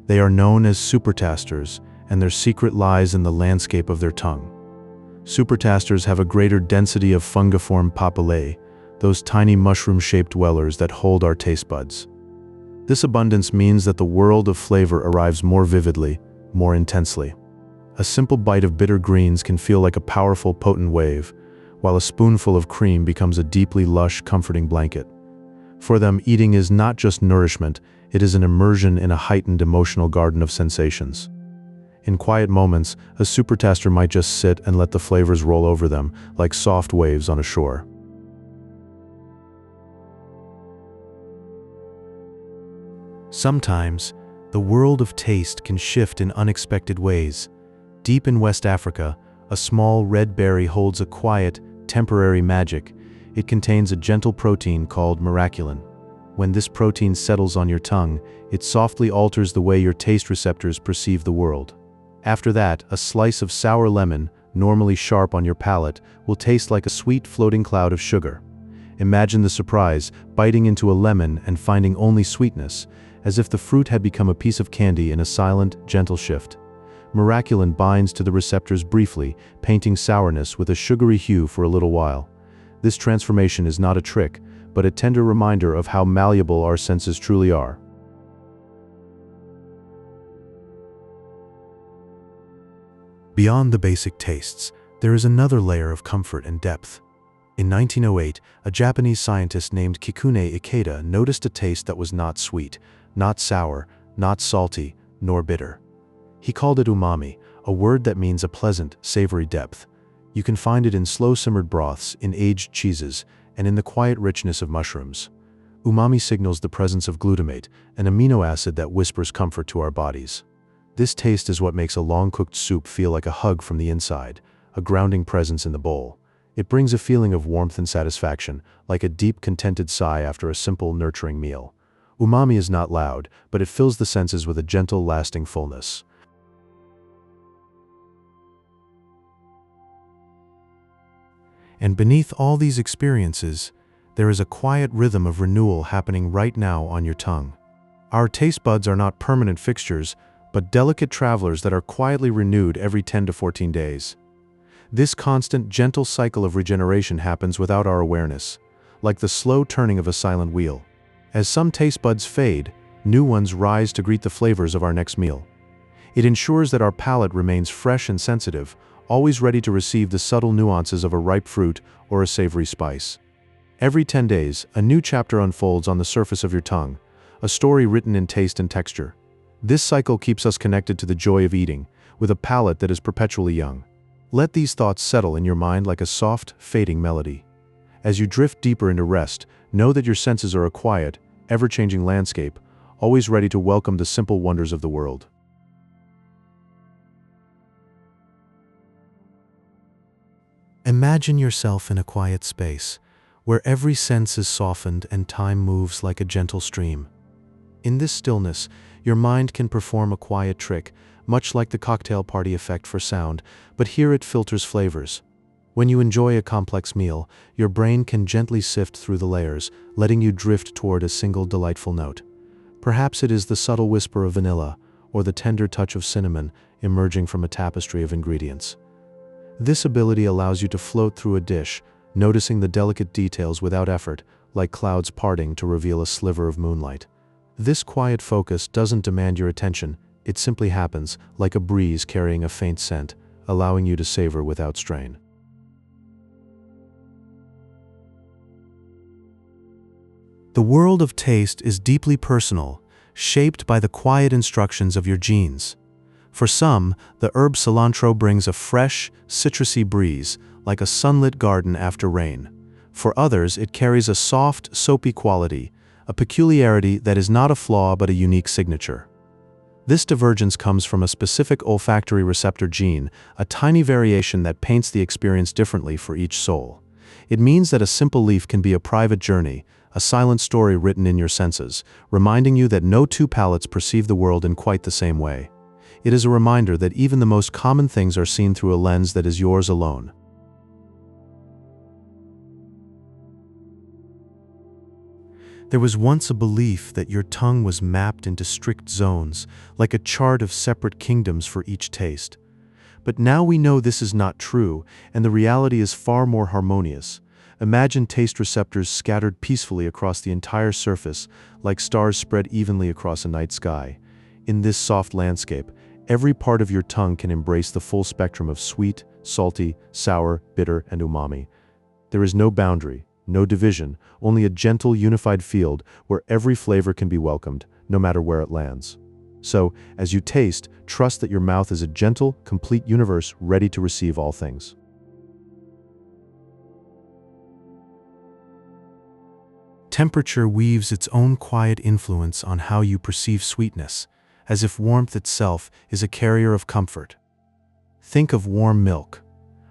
They are known as supertasters, and their secret lies in the landscape of their tongue. Supertasters have a greater density of fungiform papillae, those tiny mushroom-shaped dwellers that hold our taste buds. This abundance means that the world of flavor arrives more vividly, more intensely. A simple bite of bitter greens can feel like a powerful, potent wave, while a spoonful of cream becomes a deeply lush, comforting blanket. For them, eating is not just nourishment, it is an immersion in a heightened emotional garden of sensations. In quiet moments, a supertaster might just sit and let the flavors roll over them like soft waves on a shore. Sometimes, the world of taste can shift in unexpected ways. Deep in West Africa, a small red berry holds a quiet, temporary magic. It contains a gentle protein called miraculin. When this protein settles on your tongue, it softly alters the way your taste receptors perceive the world. After that, a slice of sour lemon, normally sharp on your palate, will taste like a sweet floating cloud of sugar. Imagine the surprise, biting into a lemon and finding only sweetness, as if the fruit had become a piece of candy in a silent, gentle shift. Miraculin binds to the receptors briefly, painting sourness with a sugary hue for a little while. This transformation is not a trick, but a tender reminder of how malleable our senses truly are. Beyond the basic tastes, there is another layer of comfort and depth. In 1908, a Japanese scientist named Kikune Ikeda noticed a taste that was not sweet, not sour, not salty, nor bitter. He called it umami, a word that means a pleasant, savory depth. You can find it in slow-simmered broths, in aged cheeses, and in the quiet richness of mushrooms. Umami signals the presence of glutamate, an amino acid that whispers comfort to our bodies. This taste is what makes a long-cooked soup feel like a hug from the inside, a grounding presence in the bowl. It brings a feeling of warmth and satisfaction, like a deep, contented sigh after a simple, nurturing meal. Umami is not loud, but it fills the senses with a gentle, lasting fullness. And beneath all these experiences, there is a quiet rhythm of renewal happening right now on your tongue. Our taste buds are not permanent fixtures, but delicate travelers that are quietly renewed every 10 to 14 days. This constant, gentle cycle of regeneration happens without our awareness, like the slow turning of a silent wheel. As some taste buds fade, new ones rise to greet the flavors of our next meal. It ensures that our palate remains fresh and sensitive, always ready to receive the subtle nuances of a ripe fruit or a savory spice. Every 10 days, a new chapter unfolds on the surface of your tongue, a story written in taste and texture. This cycle keeps us connected to the joy of eating, with a palate that is perpetually young. Let these thoughts settle in your mind like a soft, fading melody. As you drift deeper into rest, know that your senses are a quiet, ever-changing landscape, always ready to welcome the simple wonders of the world. Imagine yourself in a quiet space, where every sense is softened and time moves like a gentle stream. In this stillness, your mind can perform a quiet trick, much like the cocktail party effect for sound, but here it filters flavors. When you enjoy a complex meal, your brain can gently sift through the layers, letting you drift toward a single delightful note. Perhaps it is the subtle whisper of vanilla, or the tender touch of cinnamon emerging from a tapestry of ingredients. This ability allows you to float through a dish, noticing the delicate details without effort, like clouds parting to reveal a sliver of moonlight. This quiet focus doesn't demand your attention, it simply happens, like a breeze carrying a faint scent, allowing you to savor without strain. The world of taste is deeply personal, shaped by the quiet instructions of your genes. For some, the herb cilantro brings a fresh, citrusy breeze, like a sunlit garden after rain. For others, it carries a soft, soapy quality, a peculiarity that is not a flaw but a unique signature. This divergence comes from a specific olfactory receptor gene, a tiny variation that paints the experience differently for each soul. It means that a simple leaf can be a private journey, a silent story written in your senses, reminding you that no two palates perceive the world in quite the same way. It is a reminder that even the most common things are seen through a lens that is yours alone. There was once a belief that your tongue was mapped into strict zones, like a chart of separate kingdoms for each taste. But now we know this is not true, and the reality is far more harmonious. Imagine taste receptors scattered peacefully across the entire surface, like stars spread evenly across a night sky. In this soft landscape, Every part of your tongue can embrace the full spectrum of sweet, salty, sour, bitter, and umami. There is no boundary, no division, only a gentle, unified field where every flavor can be welcomed, no matter where it lands. So, as you taste, trust that your mouth is a gentle, complete universe ready to receive all things. Temperature weaves its own quiet influence on how you perceive sweetness, as if warmth itself is a carrier of comfort. Think of warm milk,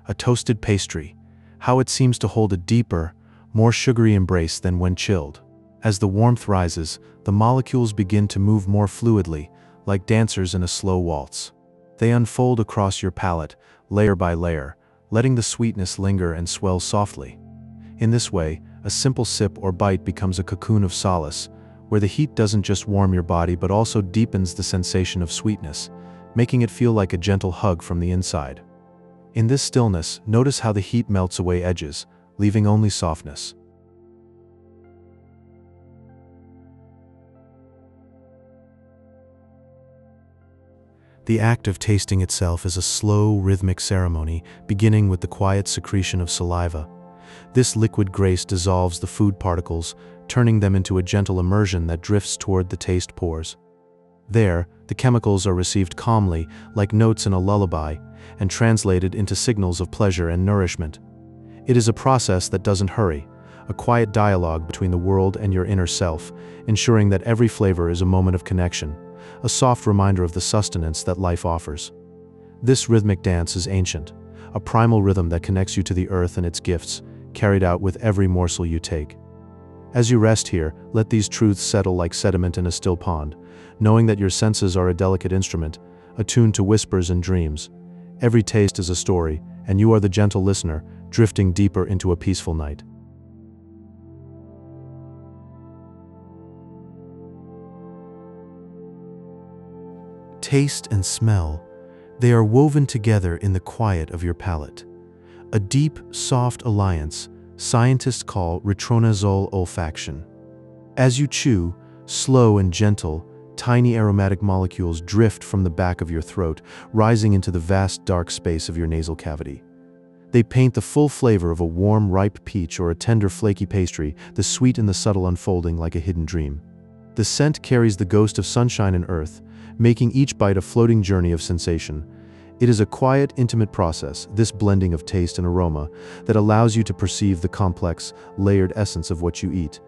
a toasted pastry, how it seems to hold a deeper, more sugary embrace than when chilled. As the warmth rises, the molecules begin to move more fluidly, like dancers in a slow waltz. They unfold across your palate, layer by layer, letting the sweetness linger and swell softly. In this way, a simple sip or bite becomes a cocoon of solace, where the heat doesn't just warm your body but also deepens the sensation of sweetness, making it feel like a gentle hug from the inside. In this stillness, notice how the heat melts away edges, leaving only softness. The act of tasting itself is a slow, rhythmic ceremony, beginning with the quiet secretion of saliva. This liquid grace dissolves the food particles, turning them into a gentle immersion that drifts toward the taste pores. There, the chemicals are received calmly, like notes in a lullaby, and translated into signals of pleasure and nourishment. It is a process that doesn't hurry, a quiet dialogue between the world and your inner self, ensuring that every flavor is a moment of connection, a soft reminder of the sustenance that life offers. This rhythmic dance is ancient, a primal rhythm that connects you to the earth and its gifts, carried out with every morsel you take. As you rest here, let these truths settle like sediment in a still pond, knowing that your senses are a delicate instrument, attuned to whispers and dreams. Every taste is a story, and you are the gentle listener, drifting deeper into a peaceful night. Taste and smell, they are woven together in the quiet of your palate. A deep, soft alliance scientists call retronasal olfaction. As you chew, slow and gentle, tiny aromatic molecules drift from the back of your throat, rising into the vast dark space of your nasal cavity. They paint the full flavor of a warm, ripe peach or a tender, flaky pastry, the sweet and the subtle unfolding like a hidden dream. The scent carries the ghost of sunshine and earth, making each bite a floating journey of sensation. It is a quiet, intimate process, this blending of taste and aroma, that allows you to perceive the complex, layered essence of what you eat.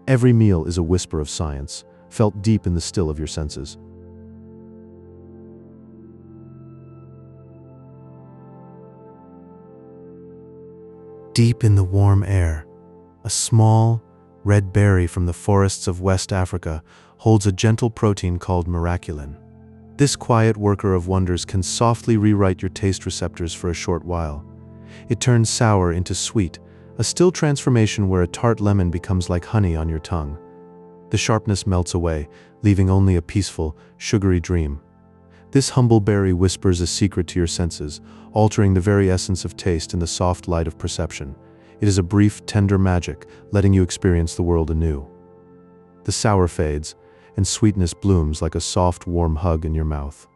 Every meal is a whisper of science, felt deep in the still of your senses. Deep in the warm air, a small, red berry from the forests of West Africa holds a gentle protein called miraculin. This quiet worker of wonders can softly rewrite your taste receptors for a short while. It turns sour into sweet, a still transformation where a tart lemon becomes like honey on your tongue. The sharpness melts away, leaving only a peaceful, sugary dream. This humble berry whispers a secret to your senses, altering the very essence of taste in the soft light of perception. It is a brief, tender magic, letting you experience the world anew. The sour fades, and sweetness blooms like a soft, warm hug in your mouth.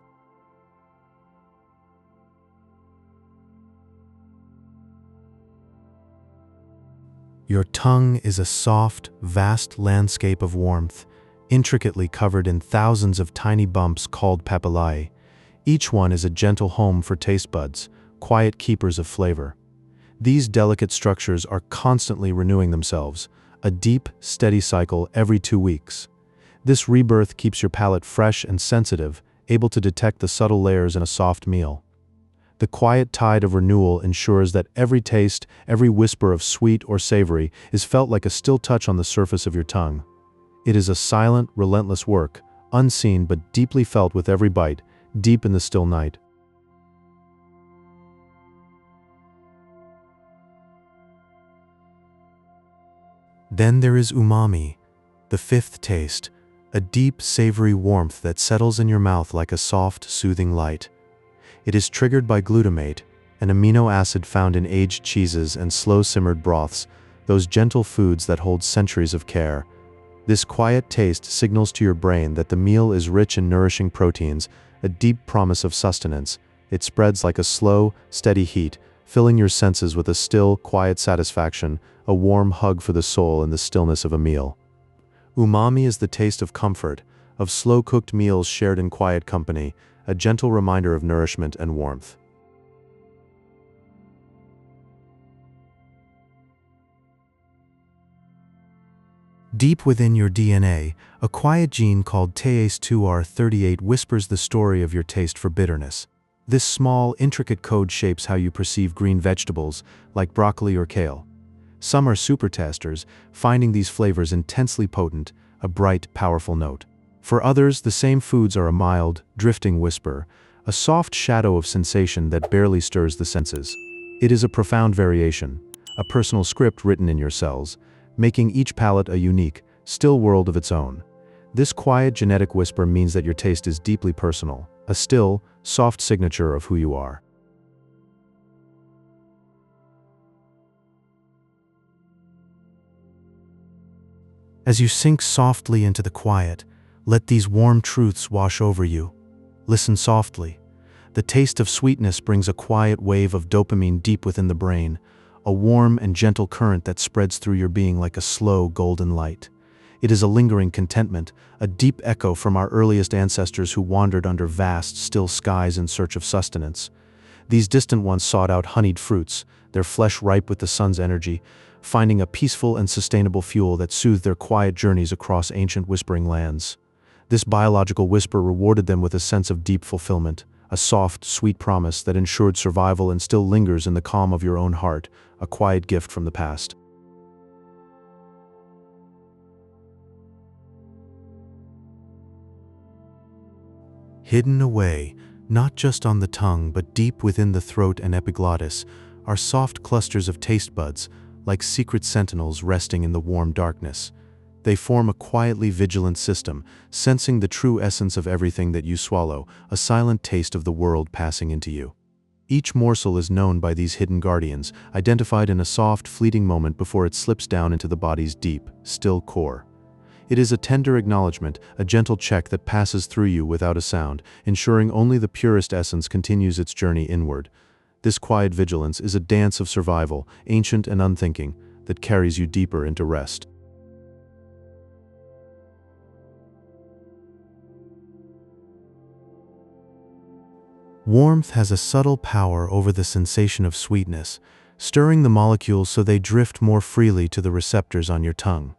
Your tongue is a soft, vast landscape of warmth, intricately covered in thousands of tiny bumps called papillae. Each one is a gentle home for taste buds, quiet keepers of flavor. These delicate structures are constantly renewing themselves, a deep, steady cycle every 2 weeks. This rebirth keeps your palate fresh and sensitive, able to detect the subtle layers in a soft meal. The quiet tide of renewal ensures that every taste, every whisper of sweet or savory is felt like a still touch on the surface of your tongue. It is a silent, relentless work, unseen but deeply felt with every bite, deep in the still night. Then there is umami, the fifth taste, a deep, savory warmth that settles in your mouth like a soft, soothing light. It is triggered by glutamate, an amino acid found in aged cheeses and slow-simmered broths, those gentle foods that hold centuries of care. This quiet taste signals to your brain that the meal is rich in nourishing proteins, a deep promise of sustenance. It spreads like a slow, steady heat, filling your senses with a still, quiet satisfaction, a warm hug for the soul in the stillness of a meal. Umami is the taste of comfort, of slow-cooked meals shared in quiet company, a gentle reminder of nourishment and warmth. Deep within your DNA, a quiet gene called TACE2R38 whispers the story of your taste for bitterness. This small, intricate code shapes how you perceive green vegetables, like broccoli or kale. Some are supertasters, finding these flavors intensely potent, a bright, powerful note. For others, the same foods are a mild, drifting whisper, a soft shadow of sensation that barely stirs the senses. It is a profound variation, a personal script written in your cells, making each palate a unique, still world of its own. This quiet genetic whisper means that your taste is deeply personal, a still, soft signature of who you are. As you sink softly into the quiet, let these warm truths wash over you. Listen softly. The taste of sweetness brings a quiet wave of dopamine deep within the brain, a warm and gentle current that spreads through your being like a slow golden light. It is a lingering contentment, a deep echo from our earliest ancestors who wandered under vast, still skies in search of sustenance. These distant ones sought out honeyed fruits, their flesh ripe with the sun's energy, finding a peaceful and sustainable fuel that soothed their quiet journeys across ancient whispering lands. This biological whisper rewarded them with a sense of deep fulfillment, a soft, sweet promise that ensured survival and still lingers in the calm of your own heart, a quiet gift from the past. Hidden away, not just on the tongue but deep within the throat and epiglottis, are soft clusters of taste buds, like secret sentinels resting in the warm darkness. They form a quietly vigilant system, sensing the true essence of everything that you swallow, a silent taste of the world passing into you. Each morsel is known by these hidden guardians, identified in a soft, fleeting moment before it slips down into the body's deep, still core. It is a tender acknowledgement, a gentle check that passes through you without a sound, ensuring only the purest essence continues its journey inward. This quiet vigilance is a dance of survival, ancient and unthinking, that carries you deeper into rest. Warmth has a subtle power over the sensation of sweetness, stirring the molecules so they drift more freely to the receptors on your tongue.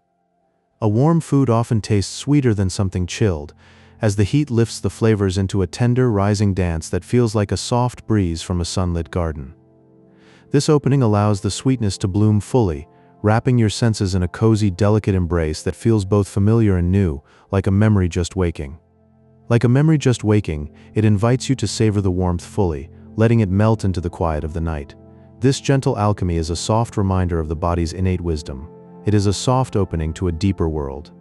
A warm food often tastes sweeter than something chilled, as the heat lifts the flavors into a tender, rising dance that feels like a soft breeze from a sunlit garden. This opening allows the sweetness to bloom fully, wrapping your senses in a cozy, delicate embrace that feels both familiar and new, like a memory just waking. Like a memory just waking, it invites you to savor the warmth fully, letting it melt into the quiet of the night. This gentle alchemy is a soft reminder of the body's innate wisdom. It is a soft opening to a deeper world.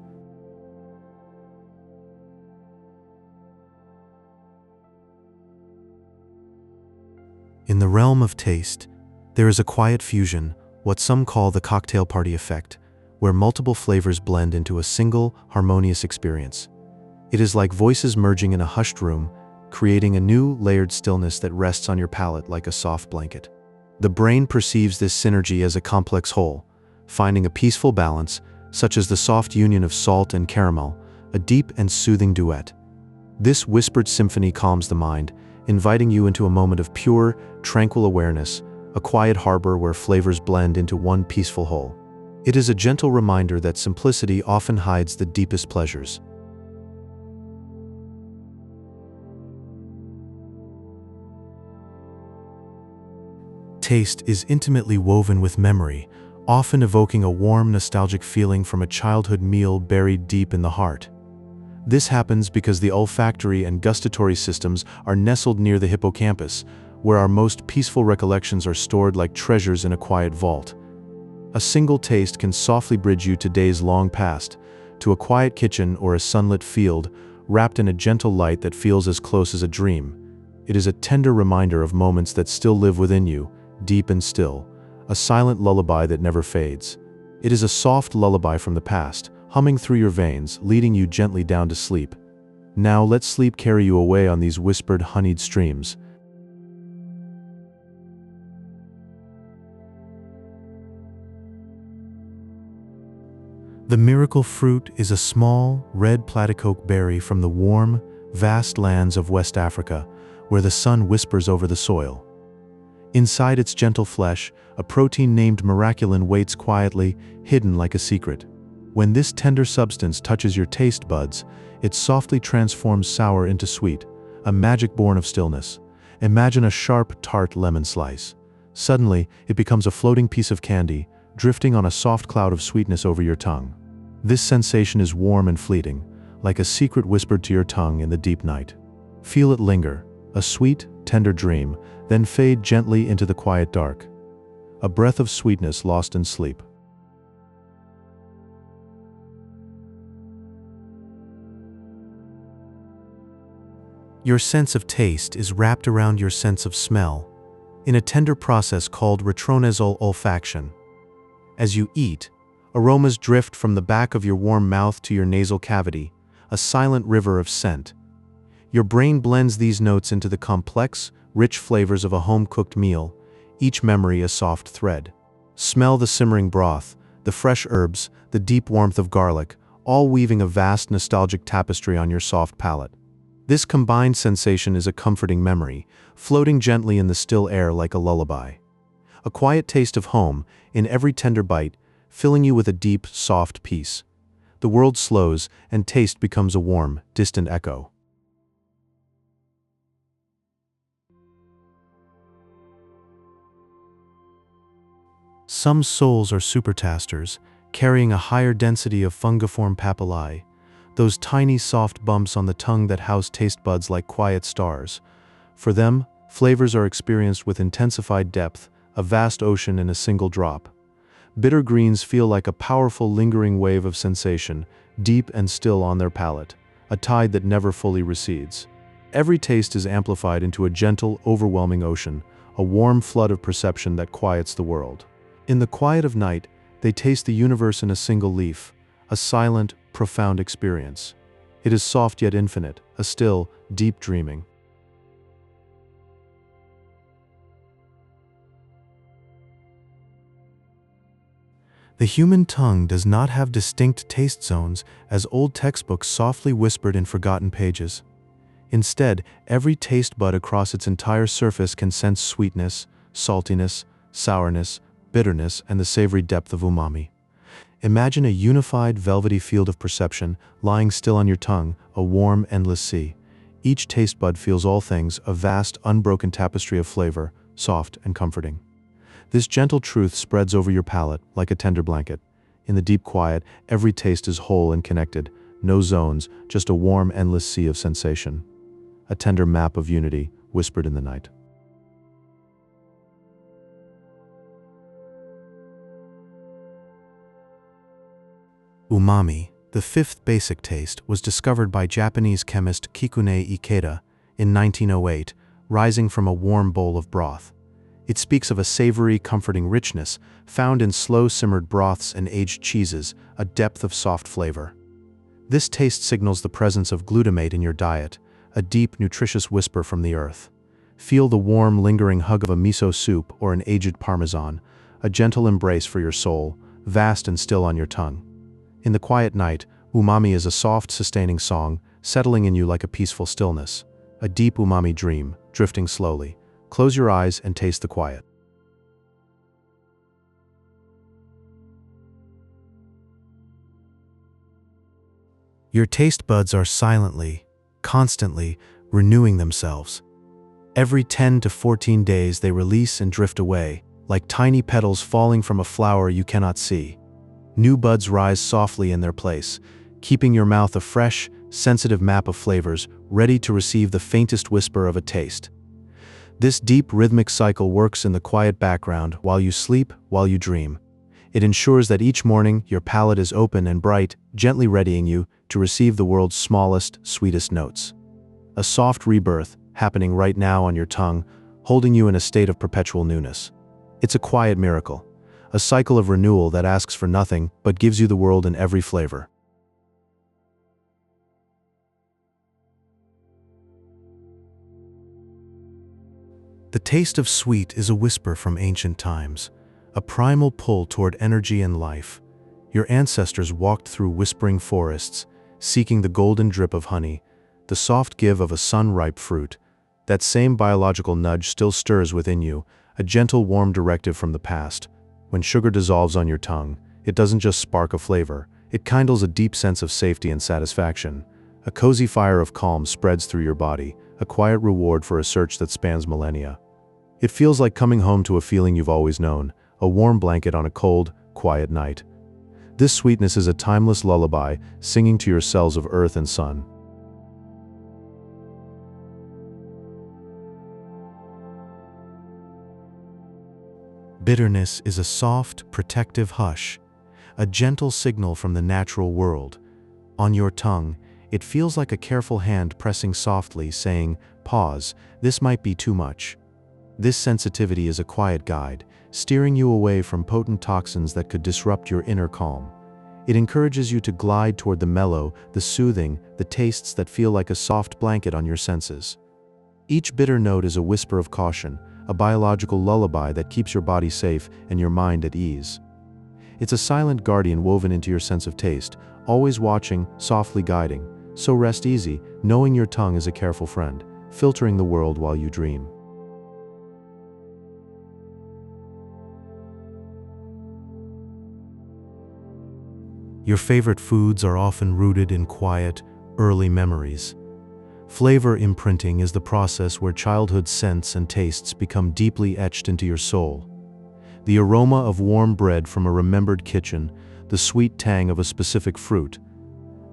In the realm of taste, there is a quiet fusion, what some call the cocktail party effect, where multiple flavors blend into a single, harmonious experience. It is like voices merging in a hushed room, creating a new, layered stillness that rests on your palate like a soft blanket. The brain perceives this synergy as a complex whole, finding a peaceful balance, such as the soft union of salt and caramel, a deep and soothing duet. This whispered symphony calms the mind, inviting you into a moment of pure, tranquil awareness, a quiet harbor where flavors blend into one peaceful whole. It is a gentle reminder that simplicity often hides the deepest pleasures. Taste is intimately woven with memory, often evoking a warm, nostalgic feeling from a childhood meal buried deep in the heart. This happens because the olfactory and gustatory systems are nestled near the hippocampus, where our most peaceful recollections are stored like treasures in a quiet vault. A single taste can softly bridge you to days long past, to a quiet kitchen or a sunlit field, wrapped in a gentle light that feels as close as a dream. It is a tender reminder of moments that still live within you, deep and still, a silent lullaby that never fades. It is a soft lullaby from the past, humming through your veins, leading you gently down to sleep. Now let sleep carry you away on these whispered, honeyed streams. The miracle fruit is a small, red platycoke berry from the warm, vast lands of West Africa, where the sun whispers over the soil. Inside its gentle flesh, a protein named miraculin waits quietly, hidden like a secret. When this tender substance touches your taste buds, it softly transforms sour into sweet, a magic born of stillness. Imagine a sharp, tart lemon slice. Suddenly, it becomes a floating piece of candy, drifting on a soft cloud of sweetness over your tongue. This sensation is warm and fleeting, like a secret whispered to your tongue in the deep night. Feel it linger, a sweet, tender dream, then fade gently into the quiet dark. A breath of sweetness lost in sleep. Your sense of taste is wrapped around your sense of smell, in a tender process called retronasal olfaction. As you eat, aromas drift from the back of your warm mouth to your nasal cavity, a silent river of scent. Your brain blends these notes into the complex, rich flavors of a home-cooked meal, each memory a soft thread. Smell the simmering broth, the fresh herbs, the deep warmth of garlic, all weaving a vast nostalgic tapestry on your soft palate. This combined sensation is a comforting memory, floating gently in the still air like a lullaby. A quiet taste of home, in every tender bite, filling you with a deep, soft peace. The world slows, and taste becomes a warm, distant echo. Some souls are supertasters, carrying a higher density of fungiform papillae, those tiny soft bumps on the tongue that house taste buds like quiet stars. For them, flavors are experienced with intensified depth, a vast ocean in a single drop. Bitter greens feel like a powerful lingering wave of sensation, deep and still on their palate, a tide that never fully recedes. Every taste is amplified into a gentle, overwhelming ocean, a warm flood of perception that quiets the world. In the quiet of night, they taste the universe in a single leaf, a silent, profound experience. It is soft yet infinite, a still, deep dreaming. The human tongue does not have distinct taste zones, as old textbooks softly whispered in forgotten pages. Instead, every taste bud across its entire surface can sense sweetness, saltiness, sourness, bitterness, and the savory depth of umami. Imagine a unified, velvety field of perception lying still on your tongue, a warm, endless sea. Each taste bud feels all things, a vast, unbroken tapestry of flavor, soft and comforting. This gentle truth spreads over your palate like a tender blanket. In the deep quiet, every taste is whole and connected, no zones, just a warm, endless sea of sensation. A tender map of unity, whispered in the night. Umami, the fifth basic taste, was discovered by Japanese chemist Kikune Ikeda in 1908, rising from a warm bowl of broth. It speaks of a savory, comforting richness found in slow-simmered broths and aged cheeses, a depth of soft flavor. This taste signals the presence of glutamate in your diet, a deep, nutritious whisper from the earth. Feel the warm, lingering hug of a miso soup or an aged parmesan, a gentle embrace for your soul, vast and still on your tongue. In the quiet night, umami is a soft, sustaining song, settling in you like a peaceful stillness. A deep umami dream, drifting slowly. Close your eyes and taste the quiet. Your taste buds are silently, constantly renewing themselves. Every 10 to 14 days they release and drift away, like tiny petals falling from a flower you cannot see. New buds rise softly in their place, keeping your mouth a fresh, sensitive map of flavors, ready to receive the faintest whisper of a taste. This deep rhythmic cycle works in the quiet background while you sleep, while you dream. It ensures that each morning your palate is open and bright, gently readying you to receive the world's smallest, sweetest notes. A soft rebirth happening right now on your tongue, holding you in a state of perpetual newness. It's a quiet miracle, a cycle of renewal that asks for nothing but gives you the world in every flavor. The taste of sweet is a whisper from ancient times, a primal pull toward energy and life. Your ancestors walked through whispering forests, seeking the golden drip of honey, the soft give of a sun-ripe fruit. That same biological nudge still stirs within you, a gentle, warm directive from the past. When sugar dissolves on your tongue, it doesn't just spark a flavor, it kindles a deep sense of safety and satisfaction. A cozy fire of calm spreads through your body, a quiet reward for a search that spans millennia. It feels like coming home to a feeling you've always known, a warm blanket on a cold, quiet night. This sweetness is a timeless lullaby, singing to your cells of earth and sun. Bitterness is a soft, protective hush, a gentle signal from the natural world. On your tongue, it feels like a careful hand pressing softly, saying, "Pause, this might be too much." This sensitivity is a quiet guide, steering you away from potent toxins that could disrupt your inner calm. It encourages you to glide toward the mellow, the soothing, the tastes that feel like a soft blanket on your senses. Each bitter note is a whisper of caution, a biological lullaby that keeps your body safe and your mind at ease. It's a silent guardian woven into your sense of taste, always watching, softly guiding. So rest easy, knowing your tongue is a careful friend, filtering the world while you dream. Your favorite foods are often rooted in quiet, early memories. Flavor imprinting is the process where childhood scents and tastes become deeply etched into your soul. The aroma of warm bread from a remembered kitchen, the sweet tang of a specific fruit.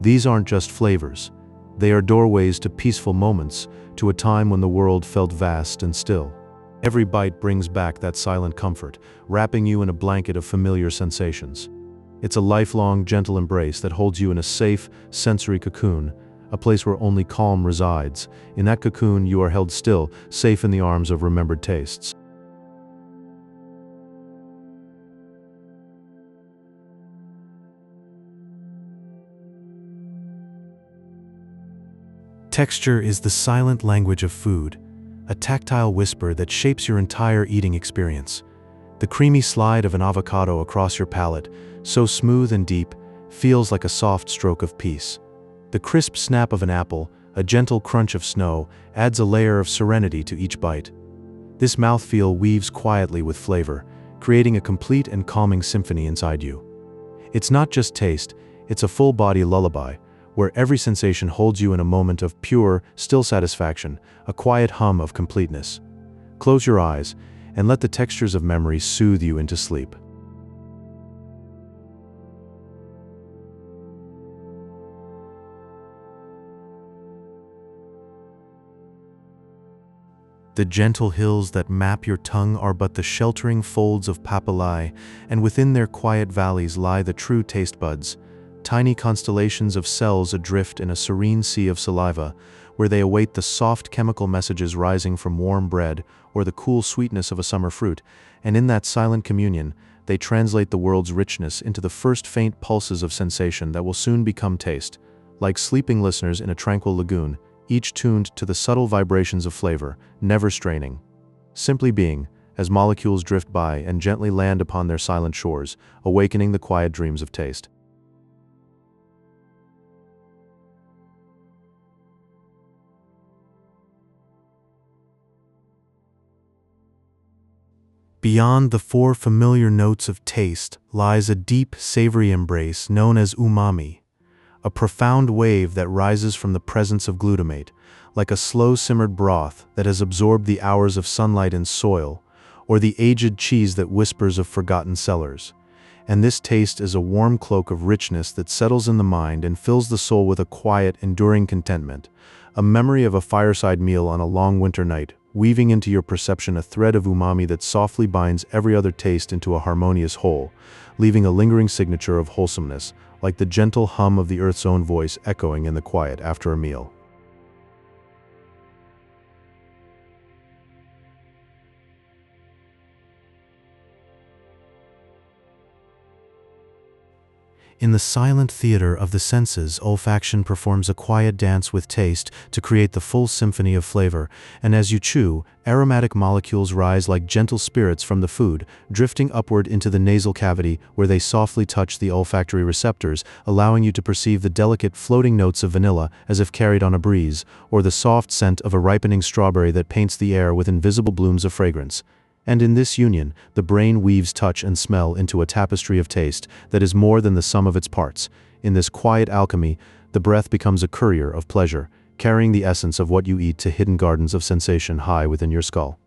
These aren't just flavors. They are doorways to peaceful moments, to a time when the world felt vast and still. Every bite brings back that silent comfort, wrapping you in a blanket of familiar sensations. It's a lifelong, gentle embrace that holds you in a safe, sensory cocoon, a place where only calm resides. In that cocoon, you are held still, safe in the arms of remembered tastes. Texture is the silent language of food, a tactile whisper that shapes your entire eating experience. The creamy slide of an avocado across your palate, so smooth and deep, feels like a soft stroke of peace. The crisp snap of an apple, a gentle crunch of snow, adds a layer of serenity to each bite. This mouthfeel weaves quietly with flavor, creating a complete and calming symphony inside you. It's not just taste, it's a full-body lullaby, where every sensation holds you in a moment of pure, still satisfaction, a quiet hum of completeness. Close your eyes, and let the textures of memory soothe you into sleep. The gentle hills that map your tongue are but the sheltering folds of papillae, and within their quiet valleys lie the true taste buds, tiny constellations of cells adrift in a serene sea of saliva, where they await the soft chemical messages rising from warm bread or the cool sweetness of a summer fruit, and in that silent communion, they translate the world's richness into the first faint pulses of sensation that will soon become taste, like sleeping listeners in a tranquil lagoon, each tuned to the subtle vibrations of flavor, never straining. Simply being, as molecules drift by and gently land upon their silent shores, awakening the quiet dreams of taste. Beyond the four familiar notes of taste lies a deep, savory embrace known as umami, a profound wave that rises from the presence of glutamate, like a slow-simmered broth that has absorbed the hours of sunlight and soil, or the aged cheese that whispers of forgotten cellars. And this taste is a warm cloak of richness that settles in the mind and fills the soul with a quiet, enduring contentment, a memory of a fireside meal on a long winter night, weaving into your perception a thread of umami that softly binds every other taste into a harmonious whole, leaving a lingering signature of wholesomeness, like the gentle hum of the earth's own voice echoing in the quiet after a meal. In the silent theater of the senses, olfaction performs a quiet dance with taste to create the full symphony of flavor, and as you chew, aromatic molecules rise like gentle spirits from the food, drifting upward into the nasal cavity where they softly touch the olfactory receptors, allowing you to perceive the delicate floating notes of vanilla as if carried on a breeze, or the soft scent of a ripening strawberry that paints the air with invisible blooms of fragrance. And in this union, the brain weaves touch and smell into a tapestry of taste that is more than the sum of its parts. In this quiet alchemy, the breath becomes a courier of pleasure, carrying the essence of what you eat to hidden gardens of sensation high within your skull.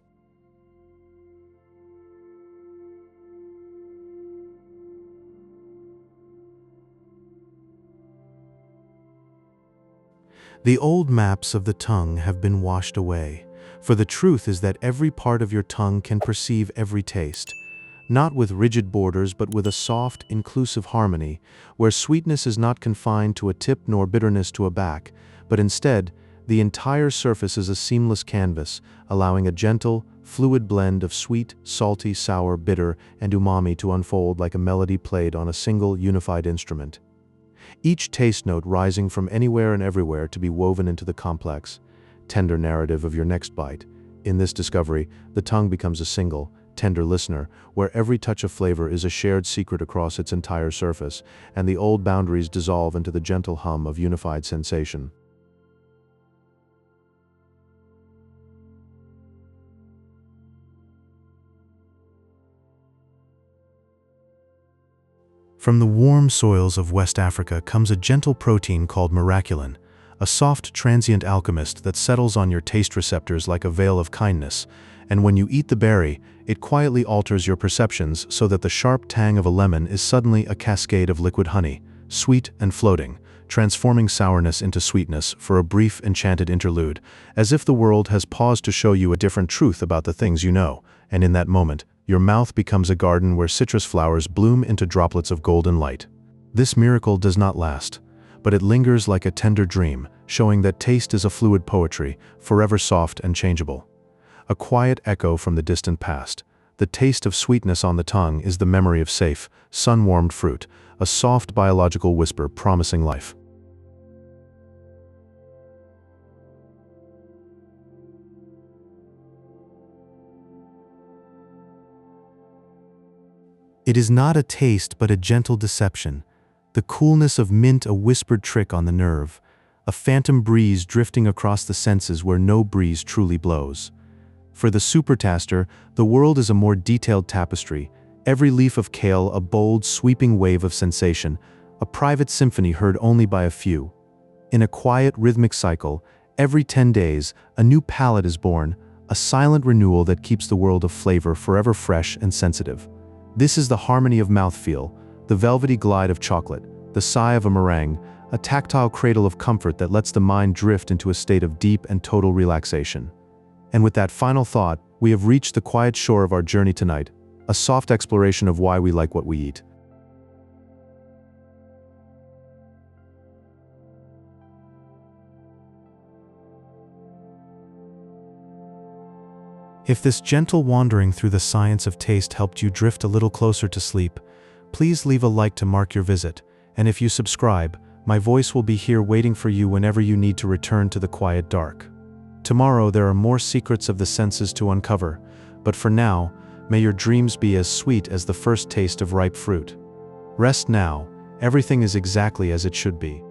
The old maps of the tongue have been washed away. For the truth is that every part of your tongue can perceive every taste, not with rigid borders but with a soft, inclusive harmony, where sweetness is not confined to a tip nor bitterness to a back, but instead, the entire surface is a seamless canvas, allowing a gentle, fluid blend of sweet, salty, sour, bitter, and umami to unfold like a melody played on a single, unified instrument. Each taste note rising from anywhere and everywhere to be woven into the complex, tender narrative of your next bite. In this discovery, the tongue becomes a single, tender listener, where every touch of flavor is a shared secret across its entire surface, and the old boundaries dissolve into the gentle hum of unified sensation. From the warm soils of West Africa comes a gentle protein called miraculin, a soft, transient alchemist that settles on your taste receptors like a veil of kindness, and when you eat the berry, it quietly alters your perceptions so that the sharp tang of a lemon is suddenly a cascade of liquid honey, sweet and floating, transforming sourness into sweetness for a brief, enchanted interlude, as if the world has paused to show you a different truth about the things you know, and in that moment, your mouth becomes a garden where citrus flowers bloom into droplets of golden light. This miracle does not last, but it lingers like a tender dream, showing that taste is a fluid poetry, forever soft and changeable. A quiet echo from the distant past. The taste of sweetness on the tongue is the memory of safe, sun-warmed fruit, a soft biological whisper promising life. It is not a taste but a gentle deception. The coolness of mint, a whispered trick on the nerve, a phantom breeze drifting across the senses where no breeze truly blows. For the supertaster, the world is a more detailed tapestry, every leaf of kale a bold, sweeping wave of sensation, a private symphony heard only by a few. In a quiet, rhythmic cycle, every 10 days, a new palate is born, a silent renewal that keeps the world of flavor forever fresh and sensitive. This is the harmony of mouthfeel, the velvety glide of chocolate, the sigh of a meringue, a tactile cradle of comfort that lets the mind drift into a state of deep and total relaxation. And with that final thought, we have reached the quiet shore of our journey tonight, a soft exploration of why we like what we eat. If this gentle wandering through the science of taste helped you drift a little closer to sleep, please leave a like to mark your visit, and if you subscribe, my voice will be here waiting for you whenever you need to return to the quiet dark. Tomorrow there are more secrets of the senses to uncover, but for now, may your dreams be as sweet as the first taste of ripe fruit. Rest now, everything is exactly as it should be.